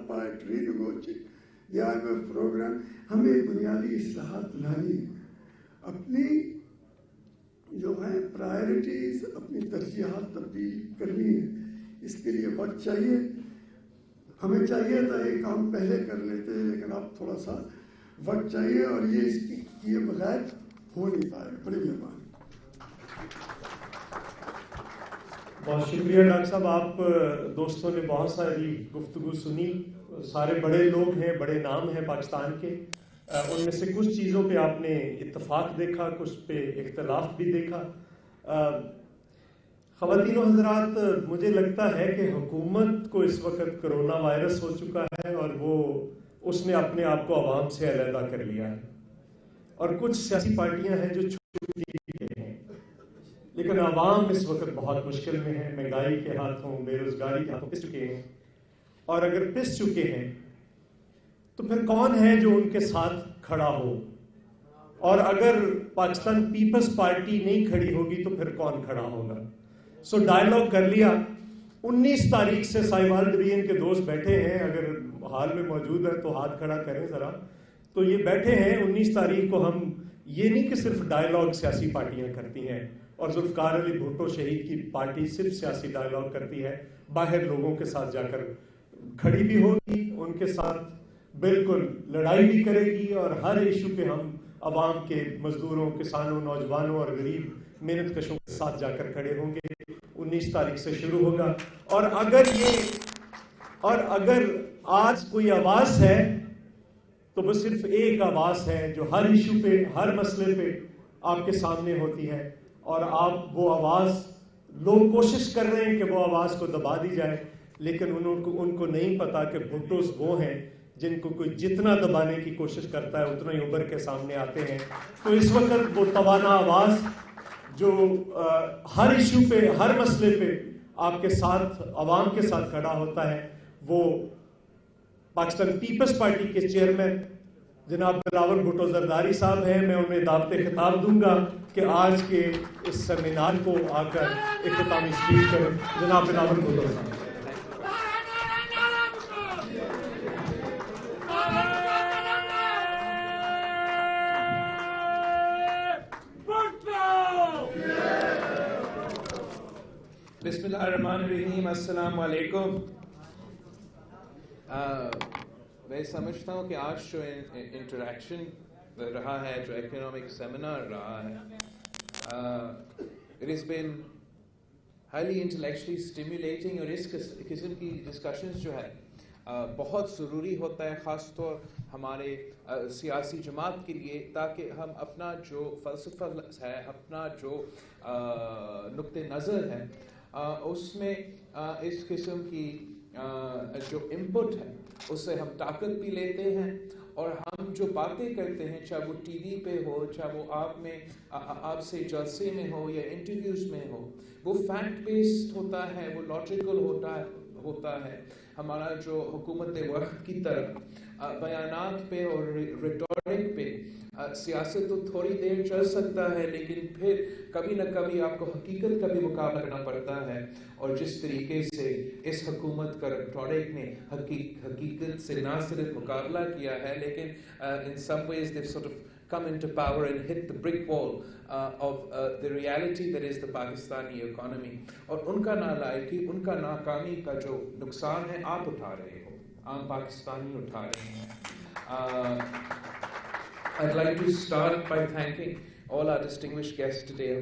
renegotiate the IMF program. ہمیں بنیادی اصلاحات لانی ہے, اپنی جو ہے پرائرٹیز, اپنی ترجیحات تبدیل کرنی ہے. اس کے لیے وقت چاہیے. ہمیں چاہیے تھا یہ کام پہلے کر لیتے, لیکن اب تھوڑا سا وقت چاہیے, اور یہ اس کی کیے بغیر ہو نہیں پائے گا. بڑی مہربانی. بہت شکریہ ڈاکٹر صاحب. آپ دوستوں نے بہت ساری گفتگو سنی, سارے بڑے لوگ ہیں, بڑے نام ہیں پاکستان کے. ان میں سے کچھ چیزوں پہ آپ نے اتفاق دیکھا, کچھ پہ اختلاف بھی دیکھا. خواتین و حضرات, مجھے لگتا ہے کہ حکومت کو اس وقت کرونا وائرس ہو چکا ہے, اور اس نے اپنے آپ کو عوام سے علیحدہ کر لیا ہے. اور کچھ سیاسی پارٹیاں ہیں جو چھوٹی ہیں, لیکن عوام اس وقت بہت مشکل میں ہے. مہنگائی کے ہاتھوں, بے روزگاری کے ہاتھوں پس چکے ہیں. اور اگر پس چکے ہیں تو پھر کون ہے جو ان کے ساتھ کھڑا ہو؟ اور اگر پاکستان پیپلز پارٹی نہیں کھڑی ہوگی تو پھر کون کھڑا ہوگا؟ سو ڈائلاگ کر لیا. 19 تاریخ سے سائیوال ڈویژن کے دوست بیٹھے ہیں, اگر حال میں موجود ہیں تو ہاتھ کھڑا کریں ذرا. تو یہ بیٹھے ہیں 19 تاریخ کو. ہم یہ نہیں کہ صرف ڈائلاگ سیاسی پارٹیاں کرتی ہیں, اور ذوالفقار علی بھٹو شہید کی پارٹی صرف سیاسی ڈائلاگ کرتی ہے, باہر لوگوں کے ساتھ جا کر کھڑی بھی ہوگی, ان کے ساتھ بالکل لڑائی بھی کرے گی, اور ہر ایشو پہ ہم عوام کے, مزدوروں, کسانوں, نوجوانوں اور غریب محنت کشوں کے ساتھ جا کر کھڑے ہوں گے. 19 تاریخ سے شروع ہوگا. اور اگر آج کوئی آواز ہے تو وہ صرف ایک آواز ہے جو ہر ایشو پہ, ہر مسئلے پہ آپ کے سامنے ہوتی ہے, اور آپ وہ آواز, لوگ کوشش کر رہے ہیں کہ وہ آواز کو دبا دی جائے, لیکن ان کو نہیں پتا کہ بھٹوز وہ ہیں جن کو کوئی جتنا دبانے کی کوشش کرتا ہے اتنا ہی ابھر کے سامنے آتے ہیں. تو اس وقت وہ توانا آواز جو ہر ایشو پہ, ہر مسئلے پہ آپ کے ساتھ, عوام کے ساتھ کھڑا ہوتا ہے, وہ پاکستان پیپلز پارٹی کے چیئرمین جناب بلاول بھٹو زرداری صاحب ہیں. میں انہیں دعوت خطاب دوں گا کہ آج کے اس سیمینار کو آ کر اختتامی اسپیچ کریں. جناب بلاول بھٹو صاحب. بسم اللہ الرحمن الرحیم. السلام علیکم. میں سمجھتا ہوں کہ آج جو انٹریکشن رہا ہے, جو اکنامک سیمینار رہا ہے, it has been highly intellectually stimulating, اور اس قسم کی ڈسکشنز جو ہے بہت ضروری ہوتا ہے, خاص طور ہمارے سیاسی جماعت کے لیے, تاکہ ہم اپنا جو فلسفہ ہے, اپنا جو نقطہ نظر ہے, اس میں اس قسم کی جو انپٹ ہے اس سے ہم طاقت بھی لیتے ہیں, اور ہم جو باتیں کرتے ہیں, چاہے وہ ٹی وی پہ ہو, چاہے وہ آپ سے جلسے میں ہو یا انٹرویوز میں ہو, وہ فیکٹ بیسڈ ہوتا ہے, وہ لاجیکل ہوتا ہے. ہمارا جو حکومت وقت کی طرف بیانات پہ اور ریٹورک پہ سیاست تو تھوڑی دیر چل سکتا ہے, لیکن پھر کبھی نہ کبھی آپ کو حقیقت کا بھی مقابلہ کرنا پڑتا ہے. اور جس طریقے سے اس حکومت کا ریٹورک نے حقیقت سے نہ صرف مقابلہ کیا ہے, لیکن in some ways they've sort of come into power and hit the brick wall of the reality that is the Pakistani economy. اور ان کا نالائقی, ان کا ناکامی کا جو نقصان ہے آپ اٹھا رہے ہو, عام پاکستانی اٹھا رہے ہیں. I'd like to start by thanking all our distinguished guests today.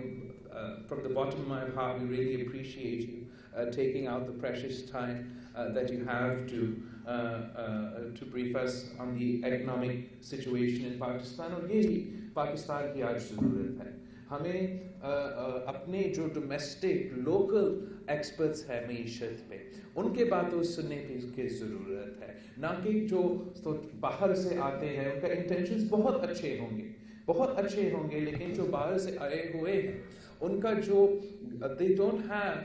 From the bottom of my heart, we really appreciate you taking out the precious time that you have to brief us on the economic situation in Pakistan. اور یہ بھی پاکستان کی آج ضرورت ہے. ہمیں اپنے جو ڈومیسٹک لوکل ایکسپرٹس ہیں معیشت پہ ان کے باتوں سننے کی ضرورت ہے, نہ کہ جو باہر سے آتے ہیں ان کا انٹینشنز بہت اچھے ہوں گے لیکن جو باہر سے آئے ہوئے ہیں ان کا جو they don't have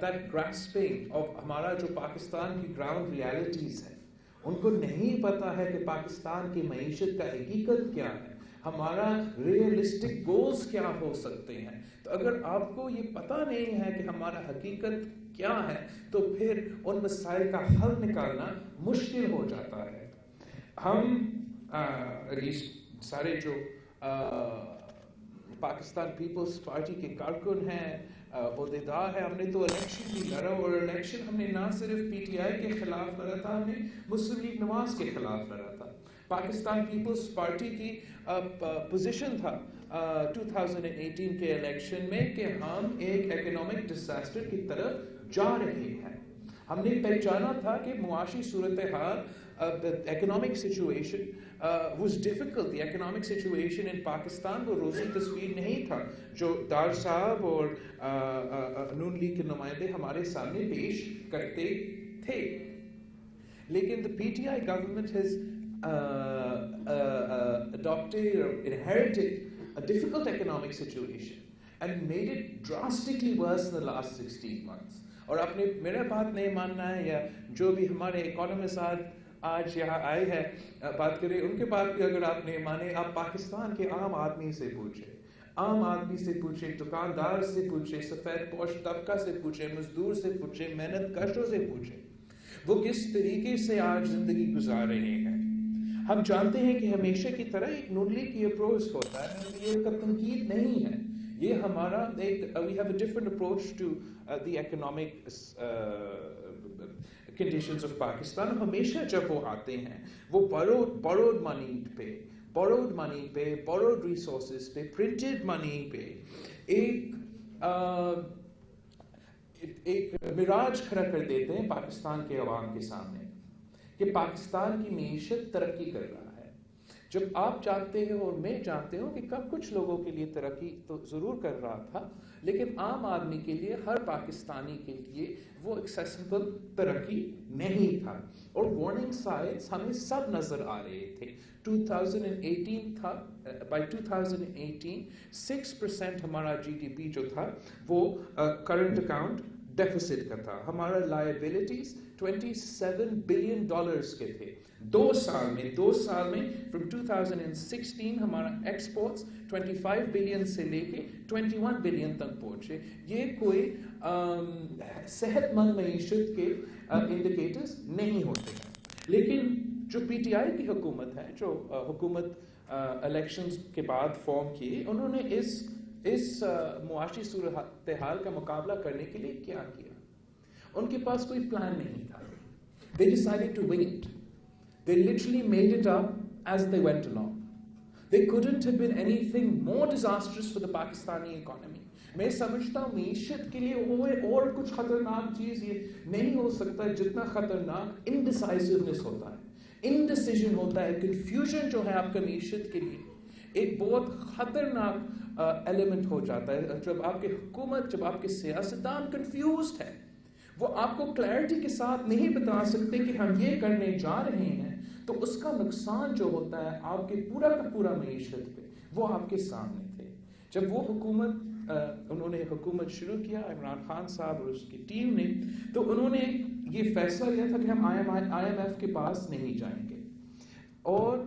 that grasping of ہمارا جو پاکستان کی گراؤنڈ ریالٹیز ہے, ان کو نہیں پتا ہے کہ پاکستان کی معیشت کا حقیقت کیا ہے, ہمارا ریئلسٹک گولز کیا ہو سکتے ہیں. تو اگر آپ کو یہ پتہ نہیں ہے کہ ہمارا حقیقت کیا ہے تو پھر ان مسائل کا حل نکالنا مشکل ہو جاتا ہے. ہم سارے جو پاکستان پیپلز پارٹی کے کارکن ہیں, عہدیدار ہیں, ہم نے تو الیکشن بھی لڑا, اور الیکشن ہم نے نہ صرف پی ٹی آئی کے خلاف لڑا تھا, ہم نے مسلم لیگ نواز کے خلاف لڑا تھا. پاکستان پیپلز پارٹی کی پوزیشن تھا 2018 کے الیکشن میں کہ ہم ایک اکنامک ڈیزاسٹر کی طرف جا رہے ہیں. ہم نے پہچانا تھا کہ معاشی صورتحال, the economic situation was difficult. The economic situation in Pakistan وہ روزی تصویر نہیں تھا جو دار صاحب اور نون لیگ کے نمائندے ہمارے سامنے پیش کرتے تھے. لیکن the PTI government has adopted or inherited a difficult economic situation and made it drastically worse in the last 16 months. اور آپ نے میرا بات نہیں ماننا ہے یا جو بھی ہمارے اکانومسٹ آج یہاں آئے ہیں بات کریں ان کے بات بھی اگر آپ نہیں مانے, آپ پاکستان کے عام آدمی سے پوچھیں, دکاندار سے پوچھیں, سفید پوش طبقہ سے پوچھیں, مزدور سے پوچھیں, محنت کشوں سے پوچھیں, وہ کس طریقے سے آج زندگی گزار رہے ہیں. ہم جانتے ہیں کہ ہمیشہ کی طرح ایک نون لیگ کی اپروچ ہوتا ہے, یہ کا تنقید نہیں ہے, یہ ہمارا we have a different approach to the economic conditions of Pakistan. ہمیشہ جب وہ آتے ہیں وہ borrowed money پہ, borrowed resources پہ, printed money پہ ایک مراج کھڑا کر دیتے ہیں پاکستان کے عوام کے سامنے کہ پاکستان کی معیشت ترقی کر رہا ہے. جب آپ جانتے ہیں اور میں جانتے ہوں کہ کچھ لوگوں کے لیے ترقی تو ضرور کر رہا تھا, لیکن عام آدمی کے لیے, ہر پاکستانی کے لیے وہ ایکسیسیبل ترقی نہیں تھا. اور وارننگ سائنس ہمیں سب نظر آ رہے تھے. 2018 تھا, by 2018 6% ہمارا جی ڈی پی جو تھا وہ کرنٹ اکاؤنٹ ڈیفیسٹ کا تھا. ہمارا لائبلٹیز $27 بلین کے تھے. 2 سال میں from 2016 ہمارا ایکسپورٹس 25 بلین سے لے کے 21 بلین تک پہنچے. یہ کوئی صحت مند معیشت کے انڈیکیٹرز نہیں ہوتے ہیں. لیکن جو پی ٹی آئی کی حکومت ہے, جو حکومت الیکشنز کے بعد فارم کی, انہوں نے اس معاشی صورتحال کا مقابلہ کرنے کے لیے کیا کیا؟ ان کے پاس کوئی پلان نہیں تھا. They decided to wing it. They literally made it up as they went along. They couldn't have been anything more disastrous for the Pakistani economy. میں سمجھتا ہوں معیشت کے لیے اور کچھ خطرناک چیز یہ نہیں ہو سکتا جتنا خطرناک انڈیسائزونیس ہوتا ہے, انڈیسیژن ہوتا ہے, کنفیوژن جو ہے آپ کا معیشت کے لیے ایک بہت خطرناک ایلیمنٹ ہو جاتا ہے. جب آپ کی حکومت, جب آپ کے سیاستدان کنفیوزڈ ہے, وہ آپ کو کلیئرٹی کے ساتھ نہیں بتا سکتے کہ ہم یہ کرنے جا رہے ہیں, تو اس کا نقصان جو ہوتا ہے آپ کے پورا کا پورا معیشت پہ, وہ آپ کے سامنے تھے. جب وہ انہوں نے حکومت شروع کیا, عمران خان صاحب اور اس کی ٹیم نے, تو انہوں نے یہ فیصلہ لیا تھا کہ ہم IMF کے پاس نہیں جائیں گے, اور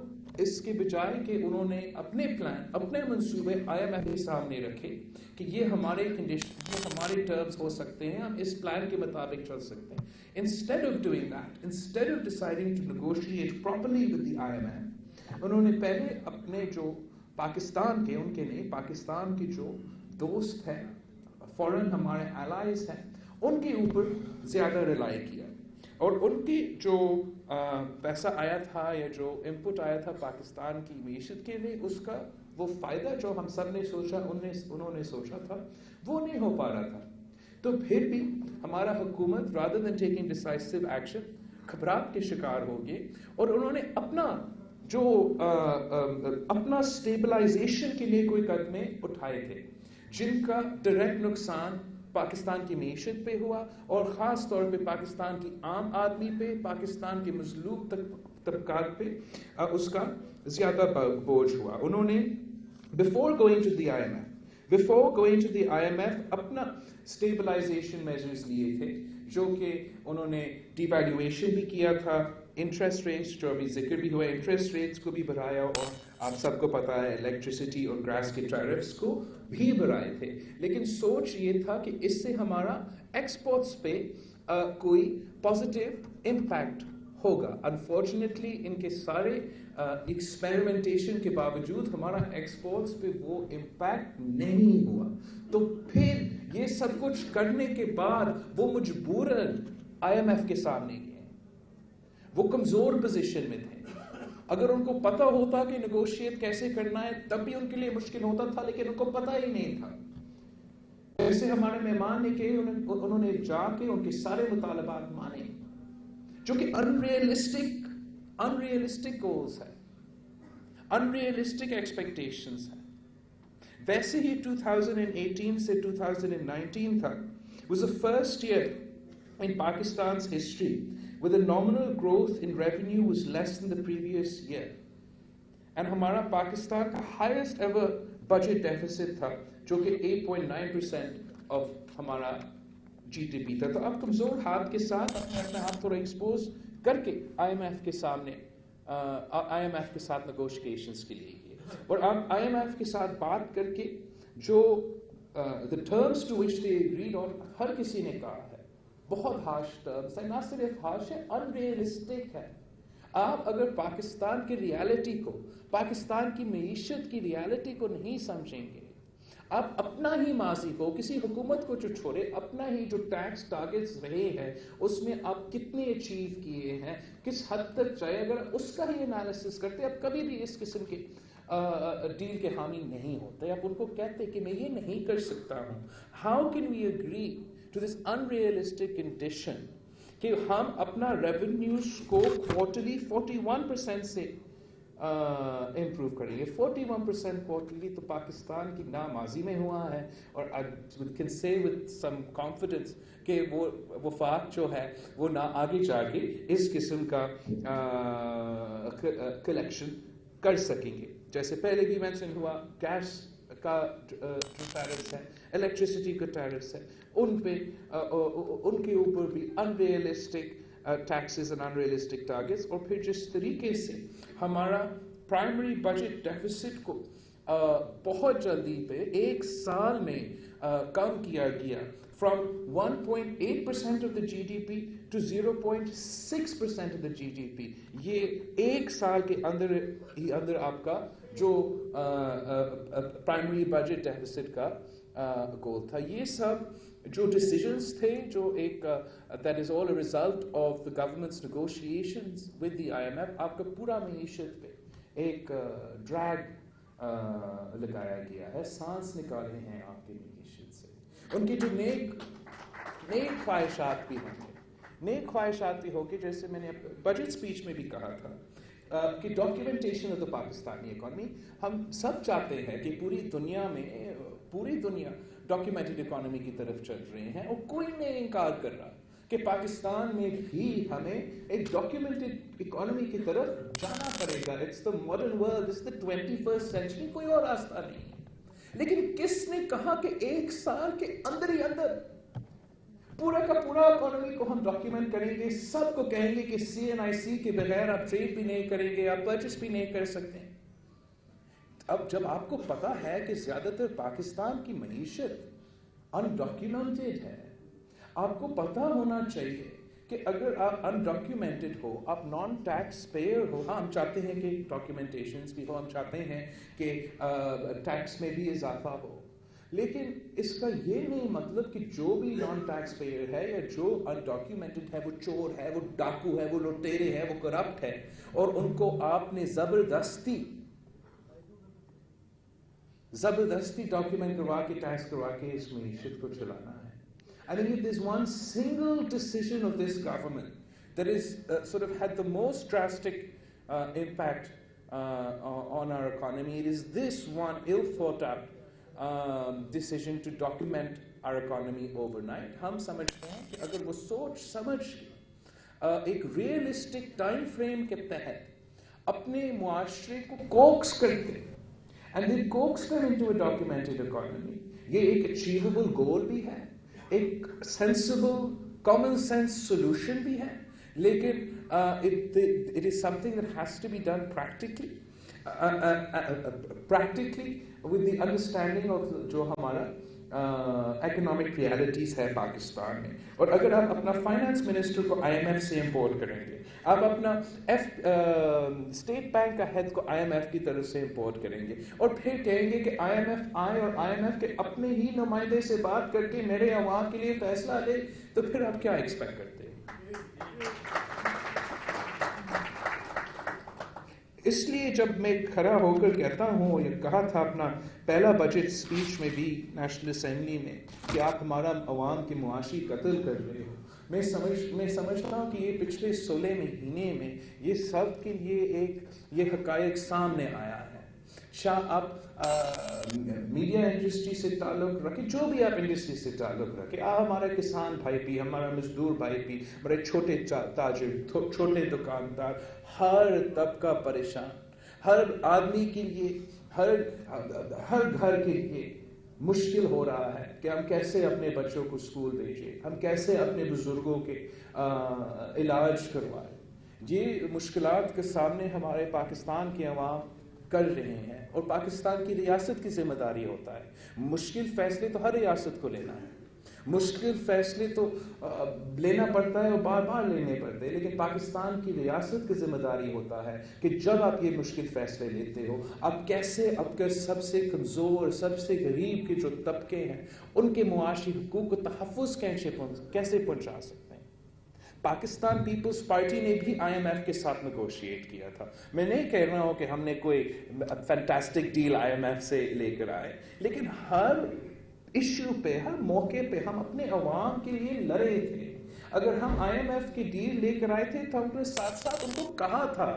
اس کے بجائے کہ انہوں نے اپنے پلان, اپنے منصوبے IMF کے سامنے رکھے کہ یہ ہمارے کنڈیشن, یہ ہمارے ٹرمز ہو سکتے ہیں, ہم اس پلان کے مطابق چل سکتے ہیں. Instead of doing that, instead of deciding to negotiate properly with the IMF, انہوں نے پہلے اپنے جو پاکستان کے, ان کے نہیں, پاکستان کے جو دوست ہیں, فورن ہمارے allies ہیں, ان کے اوپر زیادہ ریلائی کیا, اور ان کی جو پیسہ آیا تھا یا جو انپٹ آیا تھا پاکستان کی معیشت کے لیے, اس کا وہ فائدہ جو ہم سب نے سوچا انہوں نے سوچا تھا وہ نہیں ہو پا رہا تھا. تو پھر بھی ہمارا حکومت rather than taking decisive action گھبراہٹ کے شکار ہو گئے اور انہوں نے اپنا اسٹیبلائزیشن کے لیے کوئی قدمیں اٹھائے تھے جن کا ڈائریکٹ نقصان پاکستان کی معیشت پہ ہوا اور خاص طور پہ پاکستان کی عام آدمی پہ, پاکستان کے مظلوم طبقات پہ اس کا زیادہ بوجھ ہوا. انہوں نے before going to the IMF اپنا اسٹیبلائزیشن میجرز لیے تھے جو کہ انہوں نے ڈی ویلیویشن بھی کیا تھا, انٹرسٹ ریٹس جو ابھی ذکر بھی ہوا انٹرسٹ ریٹس کو بھی بڑھایا اور آپ سب کو پتا ہے الیکٹریسٹی اور گیس کے ٹیرفس کو بھی بڑھائے تھے. لیکن سوچ یہ تھا کہ اس سے ہمارا ایکسپورٹس پہ کوئی پازیٹیو امپیکٹ ہوگا. انفارچونیٹلی ان کے سارے ایکسپیریمنٹیشن کے باوجود ہمارا ایکسپورٹس پہ وہ امپیکٹ نہیں ہوا. تو پھر یہ سب کچھ کرنے کے بعد وہ مجبوراً IMF کے سامنے گئے. وہ کمزور پوزیشن میں تھے. اگر ان کو پتا ہوتا کہ نیگوشیٹ کیسے کرنا ہے تب بھی ان کے لیے مشکل ہوتا تھا, لیکن ان کو پتا ہی نہیں تھا. جیسے ہمارے مہمان نے کہ انہوں نے جا کے ان کے سارے مطالبات مانے جو کہ unrealistic goals ہیں, unrealistic expectations ہیں. ویسے ہی 2018 سے 2019 تک was the first year in Pakistan's history where the nominal growth in revenue was less than the previous year. And ہمارا پاکستان کا highest ever budget deficit تھا جو کہ 8.9% of ہمارا GDP تھا. تو اب کمزور ہاتھ کے ساتھ اپنا ہاتھ تھوڑا ایکسپوز کر کے IMF کے سامنے IMF کے ساتھ نیگوشیشنز کے لیے گئے اور اب IMF کے ساتھ بات کر کے جو the terms to which they agreed on ہر کسی نے کہا ہے بہت harsh terms ہے, نہ صرف harsh ہے, unrealistic ہے. آپ اگر پاکستان کی ریالٹی کو, پاکستان کی معیشت کی ریالٹی کو نہیں سمجھیں گے, آپ اپنا ہی ماضی کو, کسی حکومت کو جو چھوڑے, اپنا ہی جو ٹیکس ٹارگٹس رہے ہیں اس میں آپ کتنے اچیو کیے ہیں, کس حد تک چاہے, اگر اس کا ہی انالیسس کرتے آپ کبھی بھی اس قسم کے ڈیل کے حامی نہیں ہوتے. آپ ان کو کہتے کہ میں یہ نہیں کر سکتا ہوں. How can we agree to this unrealistic condition کہ ہم اپنا ریونیوز کو کوارٹرلی 41% سے امپروو کریں گے. 41% کوارٹرلی تو پاکستان کی نہ ماضی میں ہوا ہے اور I can say with some confidence کہ وہ وفاق جو ہے وہ نہ آگے جا کے اس قسم کا کلیکشن کر سکیں گے. جیسے پہلے بھی مینشن ہوا گیس کا جو ٹیرفس ہے, الیکٹریسٹی کا ٹیرفس ہے, ان پہ ان کے اوپر بھی unrealistic taxes and unrealistic targets. اور پھر جس طریقے سے ہمارا پرائمری بجٹ ڈیفیسٹ کو بہت جلدی پہ ایک سال میں کم کیا گیا from 1.8% of the GDP to 0.6% of the GDP. یہ ایک سال کے اندر آپ کا جو پرائمری بجٹ ڈیفیسٹ کا گول تھا. یہ سب جو ڈیسیجنز تھے جو ایک that is all a result of the government's negotiations with the IMF. آپ کا پورا معیشت پہ ایک ڈریگ لگایا گیا ہے, سانس نکالے ہیں آپ کے معیشت سے. ان کی جو نیک خواہشات بھی ہوں گے, جیسے میں نے بجٹ سپیچ میں بھی کہا تھا کہ documentation of the Pakistani economy, ہم سب چاہتے ہیں کہ پوری دنیا ڈاکیومنٹڈ اکانومی کی طرف چل رہے ہیں, اور کوئی نہیں انکار کر رہا کہ پاکستان میں بھی ہمیں ایک ڈاکیومنٹڈ اکانومی کی طرف جانا پڑے گا. It's the modern world, it's the 21st century, کوئی اور راستہ نہیں. لیکن کس نے کہا کہ ایک سال کے اندر ہی اندر پورا کا پورا اکانومی کو ہم ڈاکیومنٹ کریں گے, سب کو کہیں گے کہ CNIC کے بغیر آپ ٹریڈ بھی نہیں کریں گے, آپ پرچیز بھی نہیں کر سکتے. اب جب آپ کو پتا ہے کہ زیادہ تر پاکستان کی معیشت انڈاکیومنٹڈ ہے, آپ کو پتا ہونا چاہیے کہ اگر آپ انڈاکیومنٹڈ ہو, آپ نان ٹیکس پیئر ہو. ہاں ہم چاہتے ہیں کہ ڈاکیومنٹیشنز بھی ہو, ہم چاہتے ہیں کہ ٹیکس میں بھی اضافہ ہو, لیکن اس کا یہ نہیں مطلب کہ جو بھی نان ٹیکس پیئر ہے یا جو انڈاکیومنٹڈ ہے وہ چور ہے, وہ ڈاکو ہے, وہ لٹیرے ہے, وہ کرپٹ ہے, اور ان کو آپ نے زبردستی زبردستی ڈاکیومنٹ کروا کے ٹیکس کروا کے اس معیشت کو چلانا ہے. I think if there's one single decision of this government that is sort of had the most drastic impact on our economy, it is this one ill-thought out decision to document our economy overnight. ہم سمجھتے ہیں کہ اگر وہ سوچ سمجھ ایک realistic time frame کے تحت اپنے معاشرے کو کوکس کرتے and then coax them into a documented economy, یہ ایک achievable goal بھی ہے, ایک sensible common sense solution بھی ہے, لیکن it is something that has to be done practically with the understanding of جو ہمارا economic realities ہے پاکستان میں. اور اگر آپ اپنا فائنانس منسٹر کو IMF سے امپورٹ کریں گے, آپ اپنا اسٹیٹ بینک کا ہیڈ کو IMF کی طرف سے امپورٹ کریں گے, اور پھر کہیں گے کہ IMF آئے اور IMF کے اپنے ہی نمائندے سے بات کر کے میرے عوام کے لیے فیصلہ لے, تو پھر آپ کیا ایکسپیکٹ کرتے ہیں؟ اس لیے جب میں کھڑا ہو کر کہتا ہوں, یہ کہا تھا اپنا پہلا بجٹ سپیچ میں بھی نیشنل اسمبلی میں, کہ آپ ہمارا عوام کے معاشی قتل کر رہے ہو, میں سمجھتا ہوں کہ یہ پچھلے 16 مہینے میں یہ سب کے لیے یہ حقائق سامنے آیا ہے. شاہ آپ میڈیا انڈسٹری سے تعلق رکھیں, جو بھی آپ انڈسٹری سے تعلق رکھیں, ہمارا کسان بھائی بھی, ہمارا مزدور بھائی بھی, بڑے چھوٹے تاجر, چھوٹے دکاندار, ہر طبقہ پریشان, ہر آدمی کے لیے, ہر گھر کے لیے مشکل ہو رہا ہے کہ ہم کیسے اپنے بچوں کو اسکول بھیجیں, ہم کیسے اپنے بزرگوں کے علاج کروائیں. یہ مشکلات کے سامنے ہمارے پاکستان کے عوام کر رہے ہیں, اور پاکستان کی ریاست کی ذمہ داری ہوتا ہے. مشکل فیصلے تو ہر ریاست کو لینا ہے, مشکل فیصلے تو لینا پڑتا ہے اور بار بار لینے پڑتے ہیں, لیکن پاکستان کی ریاست کی ذمہ داری ہوتا ہے کہ جب آپ یہ مشکل فیصلے لیتے ہو, آپ کیسے اپنے سب سے کمزور, سب سے غریب کے جو طبقے ہیں, ان کے معاشی حقوق کو تحفظ کیسے پہنچا سکتے ہیں. پاکستان پیپلز پارٹی نے بھی IMF کے ساتھ نیگوشیٹ کیا تھا. میں نہیں کہہ رہا ہوں کہ ہم نے کوئی فینٹاسٹک ڈیل IMF سے لے کر آئے, لیکن ہر ایشو پہ, ہر موقع پہ ہم اپنے عوام کے لیے لڑے تھے. اگر ہم IMF کی ڈیل لے کر آئے تھے تو ہم نے ساتھ ساتھ ان کو کہا تھا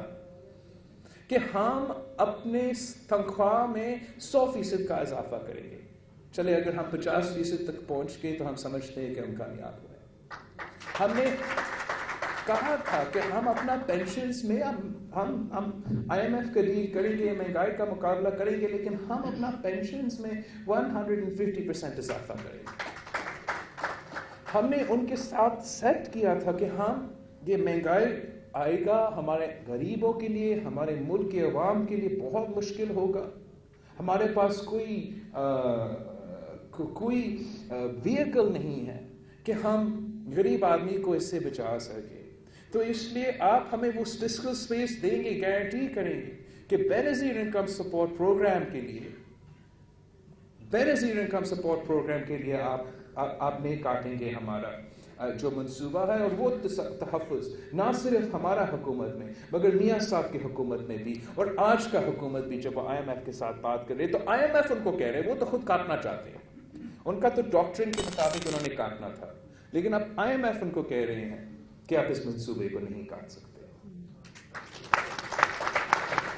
کہ ہم اپنے تنخواہ میں 100% کا اضافہ کریں گے. چلے اگر ہم 50% تک پہنچ گئے تو ہم سمجھتے ہیں کہ ہم کامیاب ہوئے. ہم نے کہا تھا کہ ہم اپنا پینشنز میں ہم IMF کا ڈیل کریں گے, مہنگائی کا مقابلہ کریں گے, لیکن ہم اپنا پینشنز میں 150% اضافہ کریں گے. ہم نے ان کے ساتھ سیٹ کیا تھا کہ ہم یہ مہنگائی آئے گا, ہمارے غریبوں کے لیے, ہمارے ملک کے عوام کے لیے بہت مشکل ہوگا. ہمارے پاس کوئی ویکل نہیں ہے کہ ہم غریب آدمی کو اس سے بچا سکے. تو اس لیے آپ ہمیں وہ فسکل اسپیس دیں گے, گارنٹی کریں گے کہ بینظیر انکم سپورٹ پروگرام کے لیے آپ نے کاٹیں گے ہمارا جو منصوبہ ہے. اور وہ تحفظ نہ صرف ہمارا حکومت میں مگر میاں صاحب کی حکومت میں بھی, اور آج کا حکومت بھی جب IMF کے ساتھ بات کر رہے تو IMF ان کو کہہ رہے, وہ تو خود کاٹنا چاہتے ہیں, ان کا تو ڈاکٹرن کے مطابق انہوں نے کاٹنا تھا, لیکن اب IMF ان کو کہہ رہے ہیں کہ آپ اس منصوبے کو نہیں کاٹ سکتے.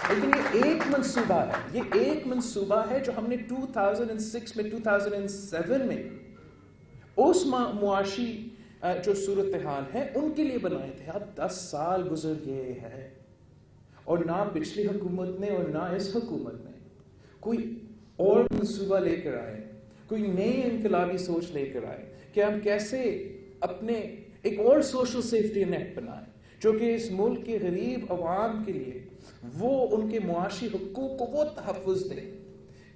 لیکن یہ ایک منصوبہ ہے جو ہم نے 2006 میں 2007 میں اس معاشی جو صورتحال ہے ان کے لیے بنائے تھے. اب 10 سال گزر گئے ہیں, اور نہ پچھلی حکومت نے اور نہ اس حکومت نے کوئی اور منصوبہ لے کر آئے, کوئی نئی انقلابی سوچ لے کر آئے کہ ہم کیسے اپنے ایک اور سوشل سیفٹی نیٹ بنائیں جو کہ اس ملک کے غریب عوام کے لیے وہ ان کے معاشی حقوق کو وہ تحفظ دے,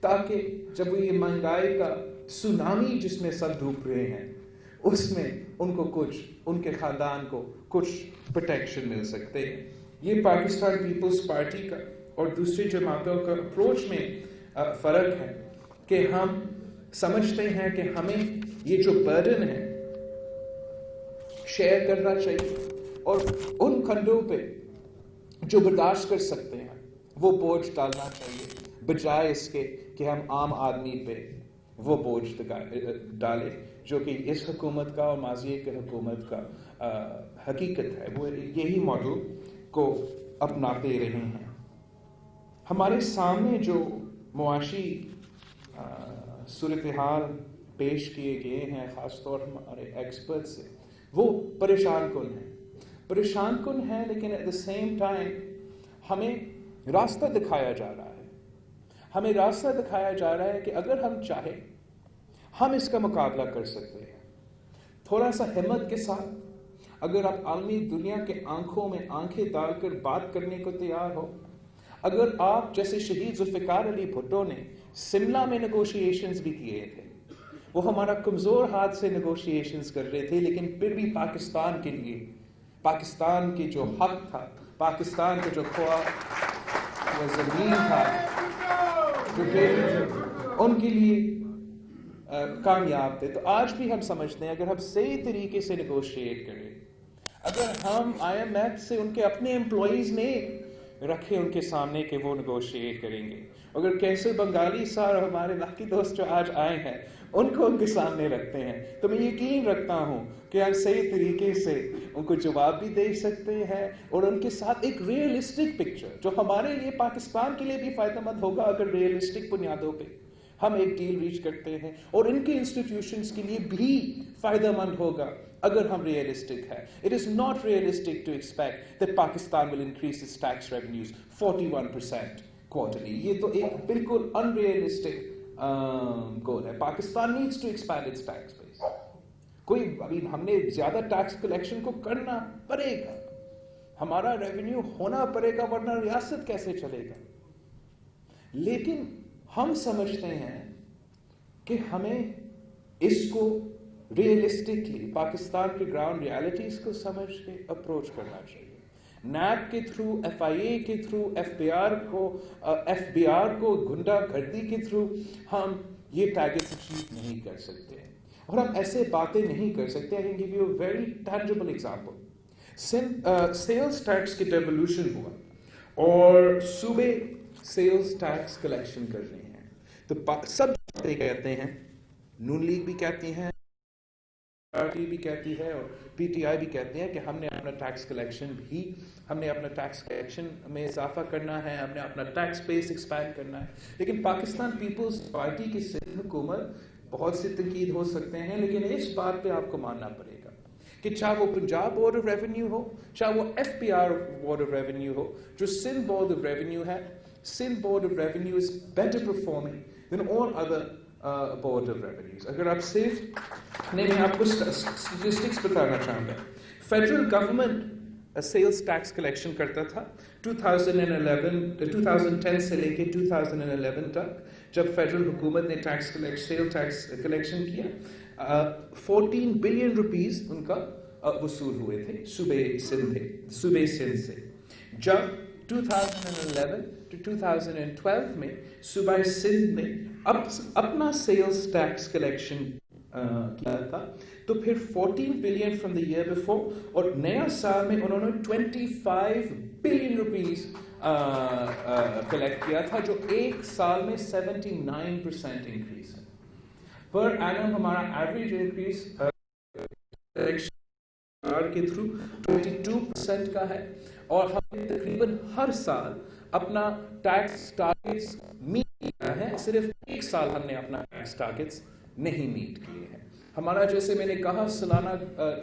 تاکہ جب وہ یہ مہنگائی کا سونامی جس میں سب ڈوب رہے ہیں اس میں ان کو کچھ, ان کے خاندان کو کچھ پروٹیکشن مل سکتے ہیں. یہ پاکستان پیپلز پارٹی کا اور دوسری جماعتوں کا اپروچ میں فرق ہے کہ ہم سمجھتے ہیں کہ ہمیں یہ جو برڈن ہے شیئر کرنا چاہیے, اور ان کندھوں پہ جو برداشت کر سکتے ہیں وہ بوجھ ڈالنا چاہیے. بجائے اس کے کہ ہم عام آدمی پہ وہ بوجھ ڈالیں جو کہ اس حکومت کا اور ماضی کی حکومت کا حقیقت ہے. وہ یہی ماڈل کو اپناتے رہے ہیں. ہمارے سامنے جو معاشی صورتحال پیش کیے گئے ہیں خاص طور ہمارے ایکسپرٹ سے، وہ پریشان کن ہے، لیکن ایٹ دا سیم ٹائم ہمیں راستہ دکھایا جا رہا ہے کہ اگر ہم چاہیں ہم اس کا مقابلہ کر سکتے ہیں. تھوڑا سا ہمت کے ساتھ اگر آپ عالمی دنیا کے آنکھوں میں آنکھیں ڈال کر بات کرنے کو تیار ہو، اگر آپ جیسے شہید ذوالفقار علی بھٹو نے شملہ میں نیگوشیشنز بھی کیے تھے، وہ ہمارا کمزور ہاتھ سے نیگوشیشنز کر رہے تھے، لیکن پھر بھی پاکستان کے لیے، پاکستان کے جو حق تھا، پاکستان کے جو خواہ زمین تھا، جو ان کے لیے کامیاب تھے. تو آج بھی ہم سمجھتے ہیں اگر ہم صحیح طریقے سے نیگوشیٹ کریں، اگر ہم IMF سے ان کے اپنے امپلائیز نے رکھے ان کے سامنے کہ وہ نیگوشیٹ کریں گے، اگر کیسے بنگالی سر اور ہمارے باقی دوست جو آج آئے ہیں ان کو ان کے سامنے رکھتے ہیں، تو میں یقین رکھتا ہوں کہ ہم صحیح طریقے سے ان کو جواب بھی دے سکتے ہیں اور ان کے ساتھ ایک ریئلسٹک پکچر جو ہمارے لیے پاکستان کے لیے بھی فائدہ مند ہوگا اگر ریئلسٹک بنیادوں پہ ہم ایک ڈیل ریچ کرتے ہیں، اور ان کے انسٹیٹیوشنز کے لیے بھی فائدہ مند ہوگا اگر ہم ریئلسٹک ہے. It is not realistic to expect that Pakistan will increase its tax revenues 41% quarterly. یہ تو ایک بالکل unrealistic goal ہے. Pakistan needs to expand its tax base. ابھی ہم نے زیادہ ٹیکس کلیکشن کو کرنا پڑے گا، ہمارا ریونیو ہونا پڑے گا، ورنہ ریاست کیسے چلے گا. لیکن ہم سمجھتے ہیں کہ ہمیں اس کو ریئلسٹکلی پاکستان کے گراؤنڈ ریالٹیز کو سمجھ کے اپروچ کرنا چاہیے. نیب کے تھرو، FIA کے تھرو، FBR کو گنڈا گردی کے تھرو ہم یہ ٹارگیٹس اچیو نہیں کر سکتے، اور ہم ایسے باتیں نہیں کر سکتے. I can give you a very tangible example. Sales tax کی ڈیولیوشن ہوا اور صوبے سیلز ٹیکس کلیکشن کر رہے ہیں، تو سب کہتے ہیں، نون لیگ بھی کہتی ہیں، پارٹی بھی کہتی ہے، اور PTI بھی کہتے ہیں کہ ہم نے اپنا ٹیکس کلیکشن میں اضافہ کرنا ہے، ہم نے اپنا ٹیکس بیس ایکسپینڈ کرنا ہے. لیکن پاکستان پیپلز پارٹی کی سندھ حکومت، بہت سے تنقید ہو سکتے ہیں، لیکن اس بات پہ آپ کو ماننا پڑے گا کہ چاہے وہ پنجاب بورڈ آف ریونیو ہو، چاہے وہ FBR بورڈ آف ریونیو ہو، جو سندھ بورڈ آف ریونیو ہے، Sindh board of revenue is better performing than all other board of revenues. اگر آپ صرف میں آپ کو اسٹیٹسٹکس بتانا چاہوں گا. Federal government sales tax collection کرتا تھا 2010 سے لے کے 2011 تک، جب فیڈرل حکومت نے سیل ٹیکس کلیکشن کیا، 14 بلین روپیز ان کا وصول ہوئے تھے صوبے سندھ سے. جب 2011 to 2012 میں صوبہ سندھ نے اپنا سیلز ٹیکس کلیکشن کیا تھا، تو پھر 14 billion from the year before, اور نیا سال میں انہوں نے 25 بلین روپیز کلیکٹ کیا تھا، جو ایک سال میں 79% انکریز ہے. پر اینم ہمارا ایوریج انکریز کے تھرو 22% کا ہے، اور ہم نے تقریباً ہر سال اپنا ٹیکس ٹارگیٹس میٹ کیا ہے. صرف ایک سال ہم نے اپنا ٹیکس ٹارگیٹس نہیں میٹ کیے ہیں. ہمارا جیسے میں نے کہا سالانہ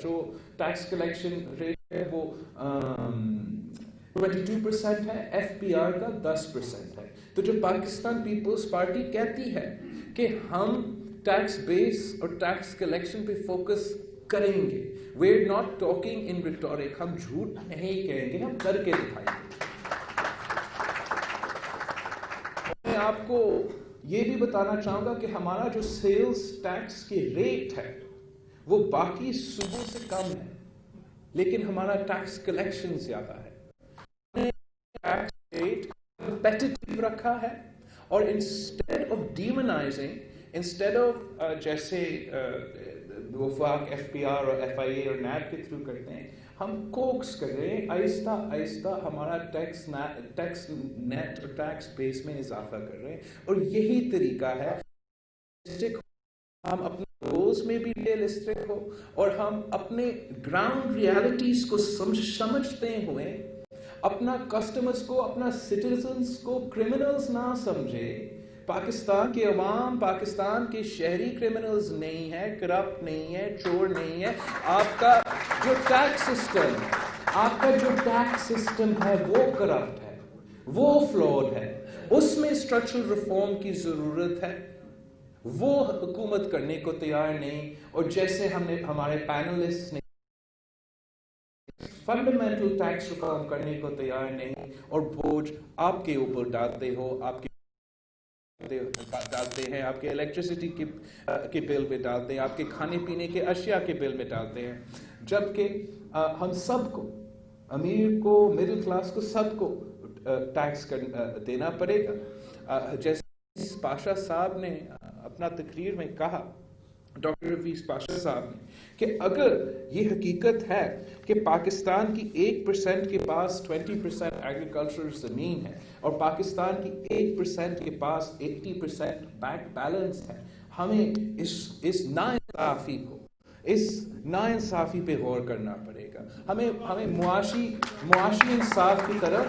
جو ٹیکس کلیکشن ریٹ ہے وہ 22% ہے، FBR کا 10% ہے. تو جو پاکستان پیپلز پارٹی کہتی ہے کہ ہم ٹیکس بیس اور ٹیکس کلیکشن پہ فوکس کریں گے، we're not talking in rhetoric، ہم جھوٹ نہیں کہیں گے، ہم کر کے دکھائیں گے. میں آپ کو یہ بھی بتانا چاہوں گا کہ ہمارا جو سیلز ٹیکس کی ریٹ ہے وہ باقی صوبوں سے کم ہے، لیکن ہمارا ٹیکس کلیکشن زیادہ ہے. ٹیکس ریٹ کمپیٹیٹیو رکھا ہے، اور انسٹیڈ آف ڈیمونائزنگ، انسٹیڈ آف جیسے وفاق FBR اور FIA اور نیب کے تھرو کرتے ہیں، ہم کوکس کر رہے ہیں آہستہ آہستہ ہمارا ٹیکس نیٹ اور ٹیکس بیس میں اضافہ کر رہے ہیں، اور یہی طریقہ ہے ہم اپنے گولز میں بھی ریئلسٹک ہو اور ہم اپنے گراؤنڈ ریالٹیز کو سمجھتے ہوئے اپنا کسٹمرز کو، اپنا سٹیزنز کو کرمنلز نہ سمجھے. پاکستان کے عوام، پاکستان کے شہری کرمنلز نہیں ہے، کرپٹ نہیں ہے، چور نہیں ہے. آپ کا جو ٹیکس سسٹم ہے وہ کرپٹ ہے، وہ فلاڈ ہے، اس میں اسٹرکچرل ریفارم کی ضرورت ہے. وہ حکومت کرنے کو تیار نہیں، اور جیسے ہمارے پینلسٹ نے فنڈامنٹل ٹیکس ریفارم کرنے کو تیار نہیں، اور بوجھ آپ کے اوپر ڈالتے ہو، آپ کے ڈالتے ہیں، آپ کے الیکٹریسٹی کے بل میں ڈالتے ہیں، آپ کے کھانے پینے کے اشیاء کے بل میں ڈالتے ہیں، جبکہ ہم سب کو، امیر کو، مڈل کلاس کو، سب کو ٹیکس دینا پڑے گا. جیسے پاشا صاحب نے اپنا تقریر میں کہا، ڈاکٹر رفیق پاشا صاحب نے، کہ اگر یہ حقیقت ہے کہ پاکستان کی 1% کے پاس 20% ایگریکلچر زمین ہے اور پاکستان کی 1% کے پاس 80% بینک بیلنس ہے، ہمیں اس ناانصافی پہ غور کرنا پڑے گا. ہمیں معاشی انصاف کی طرف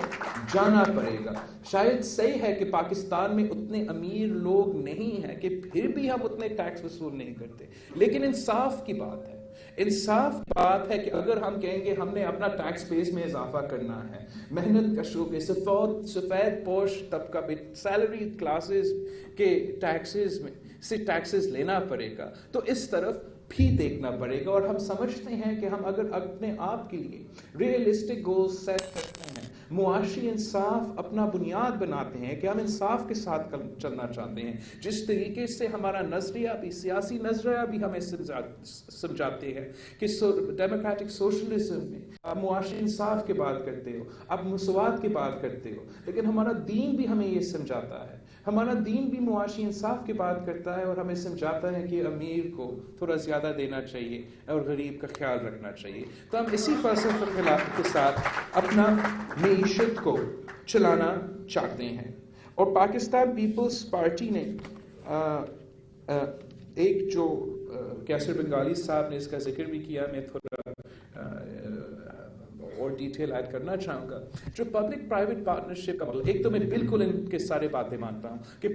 جانا پڑے گا. شاید صحیح ہے کہ پاکستان میں اتنے امیر لوگ نہیں ہیں کہ پھر بھی ہم اتنے ٹیکس وصول نہیں کرتے، لیکن انصاف کی بات ہے. انصاف کی بات ہے کہ اگر ہم کہیں گے ہم نے اپنا ٹیکس بیس میں اضافہ کرنا ہے، محنت کشوں کے سفید پوش طبقہ بھی سیلری کلاسز کے ٹیکسز میں سے ٹیکسز لینا پڑے گا، تو اس طرف بھی دیکھنا پڑے گا. اور ہم سمجھتے ہیں کہ ہم اگر اپنے آپ کے لیے ریئلسٹک گولز سیٹ کرتے ہیں، معاشی انصاف اپنا بنیاد بناتے ہیں کہ ہم انصاف کے ساتھ چلنا چاہتے ہیں، جس طریقے سے ہمارا نظریہ بھی، سیاسی نظریہ بھی ہمیں سمجھاتے ہیں کہ ڈیموکریٹک سوشلزم میں آپ معاشی انصاف کی بات کرتے ہو، آپ مساوات کی بات کرتے ہو، لیکن ہمارا دین بھی ہمیں یہ سمجھاتا ہے، ہمارا دین بھی معاشی انصاف کی بات کرتا ہے اور ہمیں سمجھاتا ہے کہ امیر کو تھوڑا زیادہ دینا چاہیے اور غریب کا خیال رکھنا چاہیے. تو ہم اسی فلسفے کے ساتھ اپنا معیشت کو چلانا چاہتے ہیں. اور پاکستان پیپلز پارٹی نے ایک جو کیسر بنگالی صاحب نے اس کا ذکر بھی کیا، میں تھوڑا اور ڈیٹیل ایڈ کرنا چاہوں گا. جو پبلک پرائیویٹ پارٹنرشپ کا مطلب، ایک تو میں بالکل ان کے سارے باتیں مانتا ہوں کہ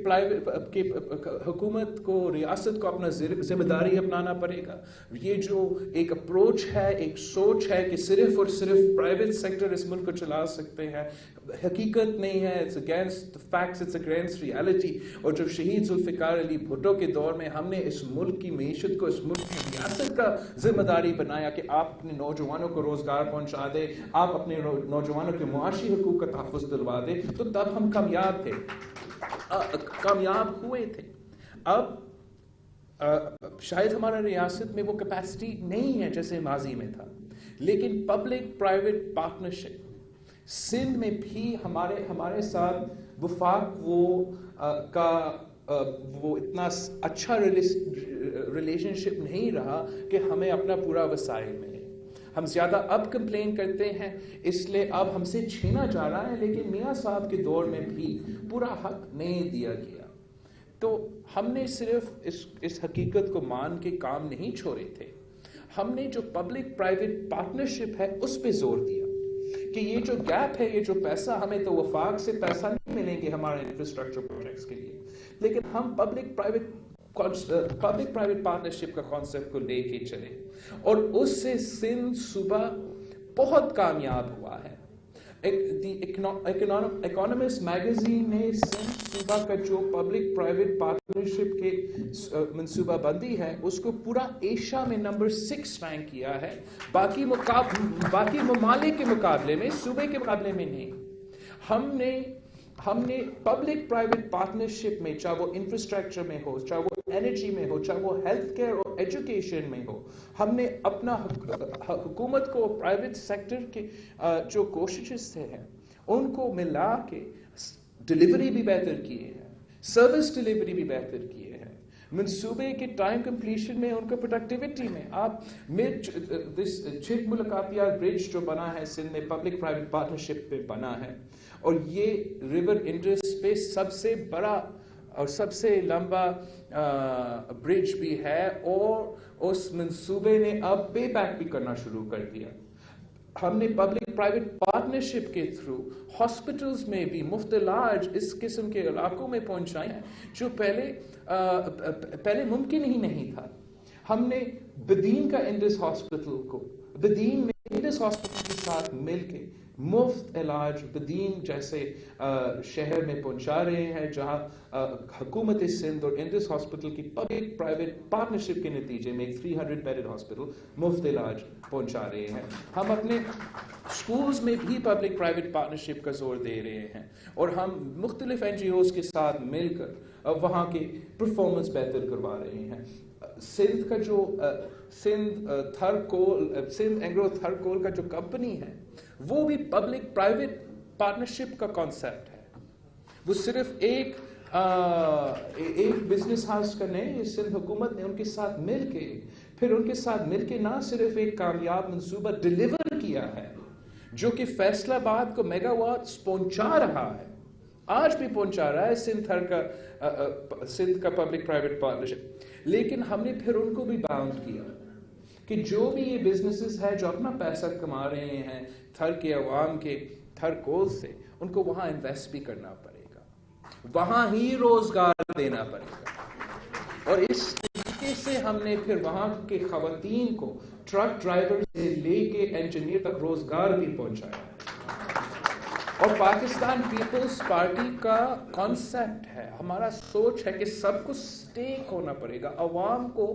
حکومت کو، ریاست کو اپنا ذمہ داری اپنانا پڑے گا. یہ جو ایک اپروچ ہے، ایک سوچ ہے کہ صرف اور صرف پرائیویٹ سیکٹر اس ملک کو چلا سکتے ہیں، حقیقت نہیں ہے. It's against facts, it's against reality. اور جب شہید ذوالفقار علی بھٹو کے دور میں ہم نے اس ملک کی معیشت کو، اس ملک کی ریاست کا ذمہ داری بنایا کہ آپ اپنے نوجوانوں کو روزگار پہنچا دیں، آپ اپنے نوجوانوں کے معاشی حقوق کا تحفظ دلوا دیں، تو تب ہم کامیاب تھے، کامیاب ہوئے تھے. اب شاید ہمارا ریاست میں وہ کیپیسٹی نہیں ہے جیسے ماضی میں تھا، لیکن پبلک پرائیویٹ پارٹنرشپ سندھ میں بھی ہمارے ساتھ وفاق وہ اتنا اچھا ریلیشن شپ نہیں رہا کہ ہمیں اپنا پورا وسائل ملے. ہم زیادہ اب کمپلین کرتے ہیں، اس لیے اب ہم سے چھینا جا رہا ہے، لیکن میاں صاحب کے دور میں بھی پورا حق نہیں دیا گیا. تو ہم نے صرف اس حقیقت کو مان کے کام نہیں چھوڑے تھے، ہم نے جو پبلک پرائیویٹ پارٹنرشپ ہے اس پہ زور دیا کہ یہ جو گیپ ہے، یہ جو پیسہ، ہمیں تو وفاق سے پیسہ نہیں ملیں گے ہمارے انفراسٹرکچر پروجیکٹس کے لیے، لیکن ہم پبلک پرائیویٹ پارٹنرشپ کا کانسیپٹ کو لے کے چلے، اور اس سے سندھ صوبہ بہت کامیاب ہوا ہے. اکانومسٹ میگزین نے سندھ صوبہ کا جو پبلک پرائیویٹ پارٹنرشپ کے منصوبہ بندی ہے اس کو پورا ایشیا میں نمبر 6 رینک کیا ہے، باقی ممالک کے مقابلے میں، صوبے کے مقابلے میں نہیں. ہم نے پبلک پرائیویٹ پارٹنرشپ میں، چاہے وہ انفراسٹرکچر میں ہو، چاہے وہ انرجی میں ہو، چاہے وہ ہیلتھ کیئر اور ایجوکیشن میں ہو، ہم نے اپنا حکومت کو، پرائیویٹ سیکٹر کے جو کوششیں ہیں ان کو ملا کے ڈلیوری بھی بہتر کیے ہیں، سروس ڈلیوری بھی بہتر کیے ہیں. منصوبے کے ٹائم کمپلیشن میں، ان کا پروڈکٹیوٹی میں. آپ چھٹ ملاقاتیات برج جو بنا ہے سندھ میں پبلک پرائیویٹ پارٹنرشپ پہ بنا ہے، اور یہ ریور انڈس پہ سب سے بڑا اور سب سے لمبا برج بھی ہے، اور اس منصوبے نے اب پے بیک بھی کرنا شروع کر دیا. ہم نے پبلک پرائیویٹ پارٹنرشپ کے تھرو ہاسپٹلز میں بھی مفت علاج اس قسم کے علاقوں میں پہنچائے ہیں جو پہلے ممکن ہی نہیں تھا. ہم نے بدین کا انڈس ہاسپٹل کو بدین میں انڈس ہاسپٹل کے ساتھ مل کے مفت علاج بدین جیسے شہر میں پہنچا رہے ہیں، جہاں حکومت سندھ اور انڈس ہاسپٹل کی پبلک پرائیویٹ پارٹنرشپ کے نتیجے میں ایک 300 بیڈڈ ہاسپٹل مفت علاج پہنچا رہے ہیں. ہم اپنے اسکولز میں بھی پبلک پرائیویٹ پارٹنرشپ کا زور دے رہے ہیں، اور ہم مختلف NGOs کے ساتھ مل کر وہاں کی پرفارمنس بہتر کروا رہے ہیں. سندھ کا جو سندھ اینگرو تھرکول کا جو کمپنی ہے وہ بھی پبلک پرائیویٹ پارٹنرشپ کا کانسیپٹ ہے. وہ صرف ایک بزنس ہاؤس کا نہیں، سندھ حکومت نے ان کے ساتھ مل کے نہ صرف ایک کامیاب منصوبہ ڈیلیور کیا ہے جو کہ فیصل آباد کو میگا واٹس پہنچا رہا ہے، آج بھی پہنچا رہا ہے سندھ کا پبلک پرائیویٹ پارٹنرشپ، لیکن ہم نے پھر ان کو بھی باؤنڈ کیا کہ جو بھی یہ بزنسز ہے جو اپنا پیسہ کما رہے ہیں تھر کے عوام کے تھر کول سے، ان کو وہاں انویسٹ بھی کرنا پڑے گا، وہاں ہی روزگار دینا پڑے گا. اور اس طریقے سے ہم نے پھر وہاں کے خواتین کو ٹرک ڈرائیور سے لے کے انجینئر تک روزگار بھی پہنچایا. اور پاکستان پیپلز پارٹی کا کانسیپٹ ہے، ہمارا سوچ ہے کہ سب کو سٹیک ہونا پڑے گا، عوام کو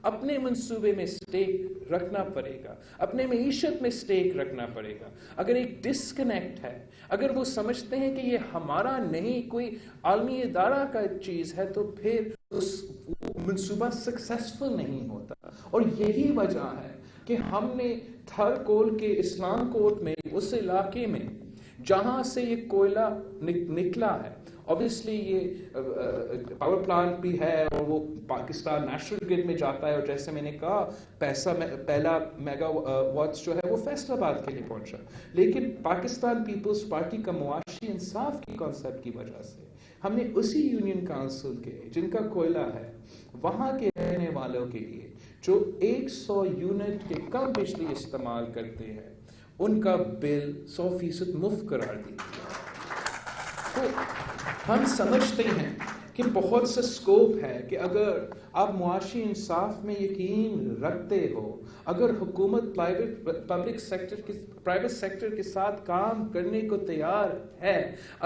اپنے منصوبے میں سٹیک رکھنا پڑے گا، اپنے معیشت میں سٹیک رکھنا پڑے گا. اگر ایک ڈسکنیکٹ ہے، اگر وہ سمجھتے ہیں کہ یہ ہمارا نہیں کوئی عالمی ادارہ کا چیز ہے، تو پھر اس منصوبہ سکسیسفل نہیں ہوتا. اور یہی وجہ ہے کہ ہم نے تھر کول کے اسلام کوٹ میں اس علاقے میں جہاں سے یہ کوئلہ نکلا ہے، obviously یہ پاور پلانٹ بھی ہے اور وہ پاکستان نیشنل گرڈ میں جاتا ہے، اور جیسے میں نے کہا پہلا میگا واٹس جو ہے وہ فیصل آباد کے لیے پہنچا، لیکن پاکستان پیپلز پارٹی کا معاشی انصاف کی کانسیپٹ کی وجہ سے ہم نے اسی یونین کاؤنسل کے جن کا کوئلہ ہے وہاں کے رہنے والوں کے لیے جو 100 یونٹ کے کم بجلی استعمال کرتے ہیں ان کا بل 100% مفت قرار دیا. تو ہم سمجھتے ہیں کہ بہت سا سکوپ ہے کہ اگر آپ معاشی انصاف میں یقین رکھتے ہو، اگر حکومت پرائیویٹ سیکٹر کے ساتھ کام کرنے کو تیار ہے،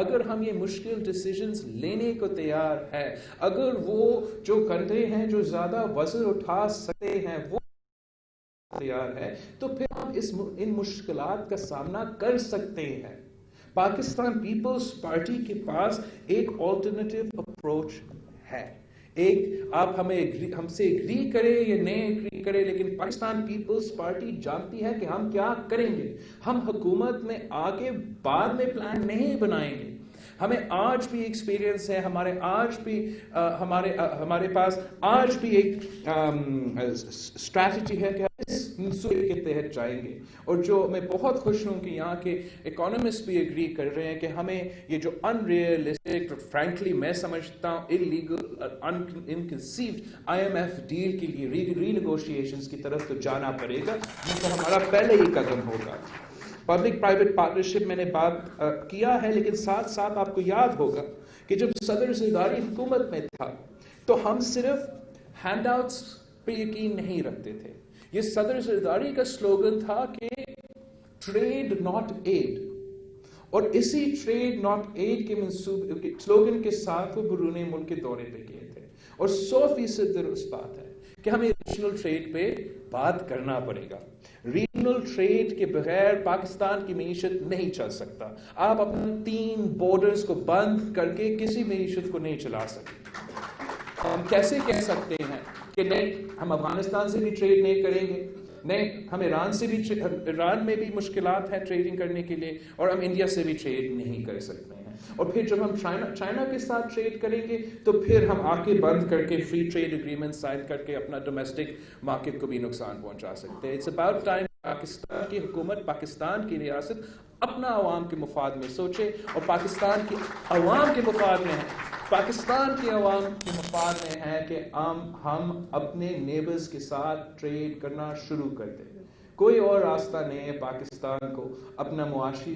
اگر ہم یہ مشکل ڈیسیجنز لینے کو تیار ہے، اگر وہ جو کندھے ہیں جو زیادہ وزن اٹھا سکتے ہیں وہ تیار ہے، تو پھر ہم ان مشکلات کا سامنا کر سکتے ہیں. پاکستان پیپلز پارٹی کے پاس ایک آلٹرنیٹیو اپروچ ہے. آپ ہم سے ایگری کرے یا نہیں ایگری کرے، لیکن پاکستان پیپلز پارٹی جانتی ہے کہ ہم کیا کریں گے. ہم حکومت میں آگے بعد میں پلان نہیں بنائیں گے. ہمیں آج بھی ایکسپیرینس ہے، ہمارے پاس آج بھی ایک اسٹریٹجی ہے کہ ہم اس منصوبے کے تحت جائیں گے. اور جو میں بہت خوش ہوں کہ یہاں کے اکانومسٹ بھی ایگری کر رہے ہیں کہ ہمیں یہ جو انریئلسٹک، فرینکلی میں سمجھتا ہوں انلیگل، انکنسیوڈ IMF ڈیل کے لیے ری نیگوشیشنز کی طرف تو جانا پڑے گا، جس کا ہمارا پہلے ہی قدم ہوگا. پبلک پرائیویٹ پارٹنرشپ میں نے بات کیا ہے، لیکن ساتھ ساتھ آپ کو یاد ہوگا کہ جب صدر زرداری حکومت میں تھا تو ہم صرف ہینڈ آؤٹس پہ یقین نہیں رکھتے تھے. یہ صدر زرداری کا سلوگن تھا کہ ٹریڈ ناٹ ایڈ، اور اسی ٹریڈ ناٹ ایڈ کے منصوبے سلوگن کے ساتھ وہ بیرون ملک کے دورے پہ گئے تھے. اور 100% درست بات ہے کہ ہمیں ریجنل ٹریڈ پہ بات کرنا پڑے گا. ریجنل ٹریڈ کے بغیر پاکستان کی معیشت نہیں چل سکتا. آپ اپنے 3 بارڈرز کو بند کر کے کسی معیشت کو نہیں چلا سکتے. ہم کیسے کہہ سکتے ہیں کہ نہیں ہم افغانستان سے بھی ٹریڈ نہیں کریں گے، نہیں ہم ایران میں بھی مشکلات ہیں ٹریڈنگ کرنے کے لیے، اور ہم انڈیا سے بھی ٹریڈ نہیں کر سکتے ہیں. اور پھر جب ہم چائنا کے ساتھ ٹریڈ کریں گے تو پھر ہم آنکھیں بند کر کے فری ٹریڈ اگریمنٹ سائن کر کے اپنا ڈومیسٹک مارکیٹ کو بھی نقصان پہنچا سکتے ہیں. اٹس اباؤٹ ٹائم پاکستان کی حکومت، پاکستان کی ریاست اپنا عوام کے مفاد میں سوچے، اور پاکستان کی عوام کے مفاد میں ہے، پاکستان کے عوام کے مفاد میں ہے کہ ہم اپنے نیبرز کے ساتھ ٹریڈ کرنا شروع کر دیں. کوئی اور راستہ نہیں ہے پاکستان کو اپنا معاشی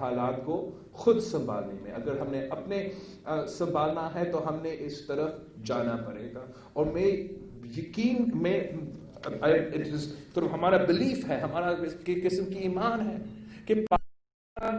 حالات کو خود سنبھالنے میں. اگر ہم نے اپنے سنبھالنا ہے تو ہم نے اس طرف جانا پڑے گا. اور میں ہمارا بلیف ہے، ہمارا قسم کی ایمان ہے کہ پاکستان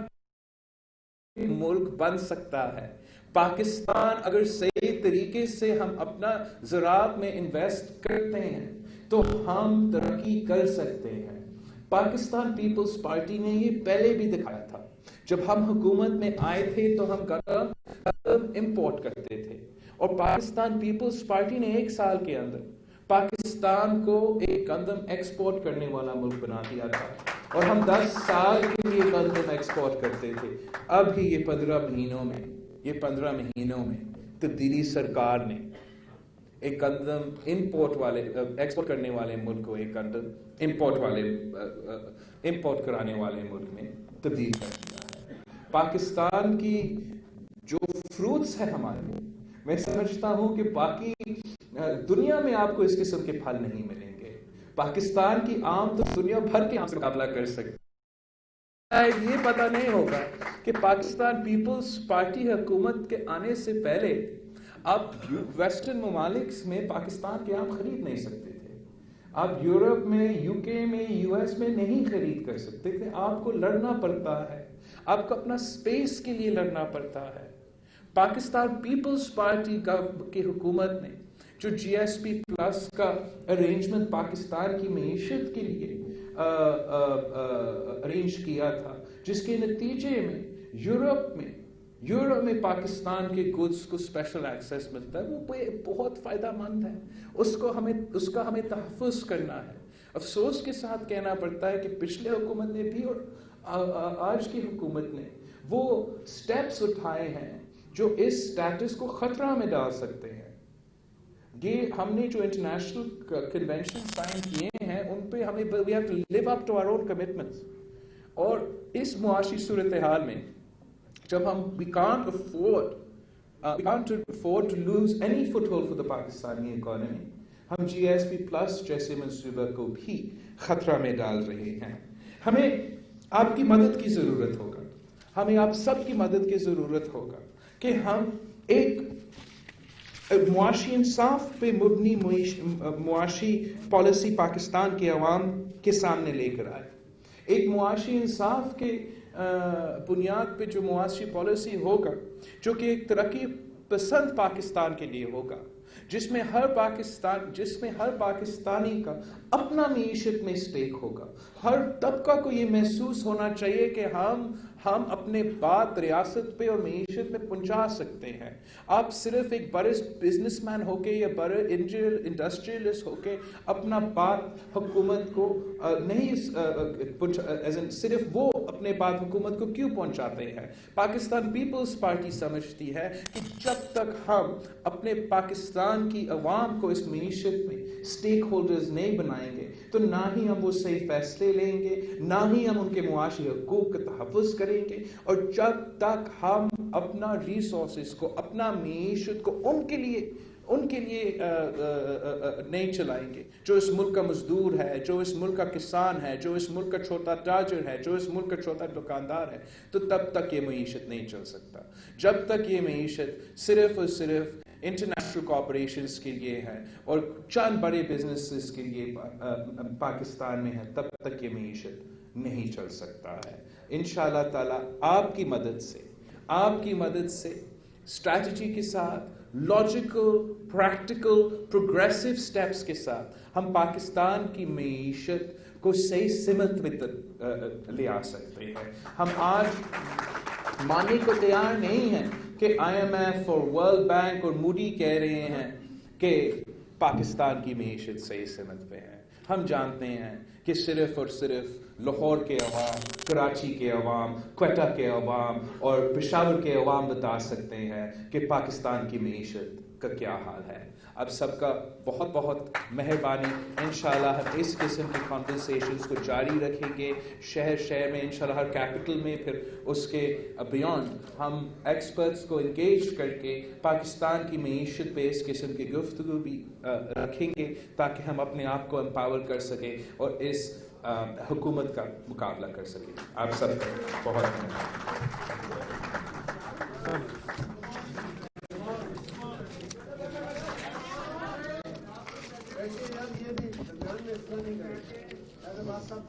ملک بن سکتا ہے. پاکستان اگر صحیح طریقے سے ہم اپنا زراعت میں انویسٹ کرتے ہیں تو ہم ترقی کر سکتے ہیں. پاکستان پیپلز پارٹی نے یہ پہلے بھی دکھایا تھا. جب ہم حکومت میں آئے تھے تو ہم گندم امپورٹ کرتے تھے، اور پاکستان پیپلز پارٹی نے 1 سال کے اندر پاکستان کو ایک گندم ایکسپورٹ کرنے والا ملک بنا دیا تھا، اور ہم 10 سال کے لیے گندم ایکسپورٹ کرتے تھے. اب ہی یہ 15 مہینوں میں تبدیلی سرکار نے ایک گندم ایکسپورٹ کرنے والے ملک کو ایک گندم امپورٹ کرانے والے ملک میں تبدیل کر دیا ہے. پاکستان کی جو فروٹس ہیں ہمارے، میں سمجھتا ہوں کہ باقی دنیا میں آپ کو اس قسم کے پھل نہیں ملیں گے. پاکستان کی آم تو دنیا بھر کے آم سے مقابلہ کر سکتے. یہ پتہ نہیں ہوگا کہ پاکستان پیپلز پارٹی حکومت کے آنے سے پہلے آپ ویسٹرن ممالک میں پاکستان کے آم خرید نہیں سکتے تھے. آپ یورپ میں، UK میں، US میں نہیں خرید کر سکتے تھے. آپ کو لڑنا پڑتا ہے، آپ کو اپنا سپیس کے لیے لڑنا پڑتا ہے. پاکستان پیپلز پارٹی کی حکومت نے جو GSP پلس کا ارینجمنٹ پاکستان کی معیشت کے لیے ارینج کیا تھا، جس کے نتیجے میں یورپ میں پاکستان کے گڈز کو اسپیشل ایکسیس ملتا ہے، وہ بہت فائدہ مند ہے. اس کا ہمیں تحفظ کرنا ہے. افسوس کے ساتھ کہنا پڑتا ہے کہ پچھلے حکومت نے بھی اور آج کی حکومت نے وہ سٹیپس اٹھائے ہیں جو اس سٹیٹس کو خطرہ میں ڈال سکتے ہیں. یہ ہم نے جو انٹرنیشنل کنونشن سائن کیے ہیں ان پہ ہمیں we have to live up to our own commitments. اور اس معاشی صورتحال میں جب ہم we can't afford to lose any foothold for the Pakistani economy. ہم GSP plus جیسے منصوبہ کو بھی خطرہ میں ڈال رہے ہیں. ہمیں آپ کی مدد کی ضرورت ہوگا، ہمیں آپ سب کی مدد کی ضرورت ہوگا کہ ہم ایک معاشی انصاف پہ مبنی معاشی پالیسی پاکستان کے عوام کے سامنے لے کر آئے. ایک معاشی انصاف کے بنیاد پہ جو معاشی پالیسی ہوگا جو کہ ایک ترقی پسند پاکستان کے لیے ہوگا، جس میں ہر پاکستانی کا اپنا معیشت میں اسٹیک ہوگا. ہر طبقہ کو یہ محسوس ہونا چاہیے کہ ہم اپنے بات ریاست پہ اور معیشت میں پہنچا سکتے ہیں. آپ صرف ایک بڑے بزنس مین ہو کے یا بڑے انڈسٹریلسٹ ہو کے اپنا بات حکومت کو نہیں صرف وہ اپنے بات حکومت کو کیوں پہنچاتے ہیں. پاکستان پیپلز پارٹی سمجھتی ہے کہ جب تک ہم اپنے پاکستان کی عوام کو اس معیشت میں اسٹیک ہولڈرز نہیں بنائیں گے تو نہ ہی ہم وہ صحیح فیصلے لیں گے، نہ ہی ہم ان کے معاشی حقوق کا تحفظ کریں گے. اور جب تک ہم اپنا ریسورسز کو، اپنا معیشت کو ان کے لیے نہیں چلائیں گے، جو اس ملک کا مزدور ہے، جو اس ملک کا کسان ہے، جو اس ملک کا چھوٹا تاجر ہے، جو اس ملک کا چھوٹا دکاندار ہے، تو تب تک یہ معیشت نہیں چل سکتا. جب تک یہ معیشت صرف اور صرف انٹرنیشنل کارپوریشنز کے لیے ہے اور چند بڑے بزنسز کے لیے پاکستان میں ہے، تب تک یہ معیشت نہیں چل سکتا ہے. انشاءاللہ تعالیٰ آپ کی مدد سے اسٹریٹجی کے ساتھ، لاجیکل، پریکٹیکل، پروگریسو سٹیپس کے ساتھ ہم پاکستان کی معیشت کو صحیح سمت میں لے آ سکتے ہیں. ہم آج ماننے کو تیار نہیں ہیں کہ IMF اور ورلڈ بینک اور موڈی کہہ رہے ہیں کہ پاکستان کی معیشت صحیح سمت پہ ہے. ہم جانتے ہیں کہ صرف اور صرف لاہور کے عوام، کراچی کے عوام، کوئٹہ کے عوام اور پشاور کے عوام بتا سکتے ہیں کہ پاکستان کی معیشت کا کیا حال ہے. اب سب کا بہت بہت مہربانی. انشاءاللہ ہم اس قسم کی کنورسیشنز کو جاری رکھیں گے شہر شہر میں، انشاءاللہ ہر کیپٹل میں، پھر اس کے بیانڈ ہم ایکسپرٹس کو انگیج کر کے پاکستان کی معیشت پہ اس قسم کی گفتگو بھی رکھیں گے تاکہ ہم اپنے آپ کو امپاور کر سکیں اور اس حکومت کا مقابلہ کر سکیں. آپ سب کا بہت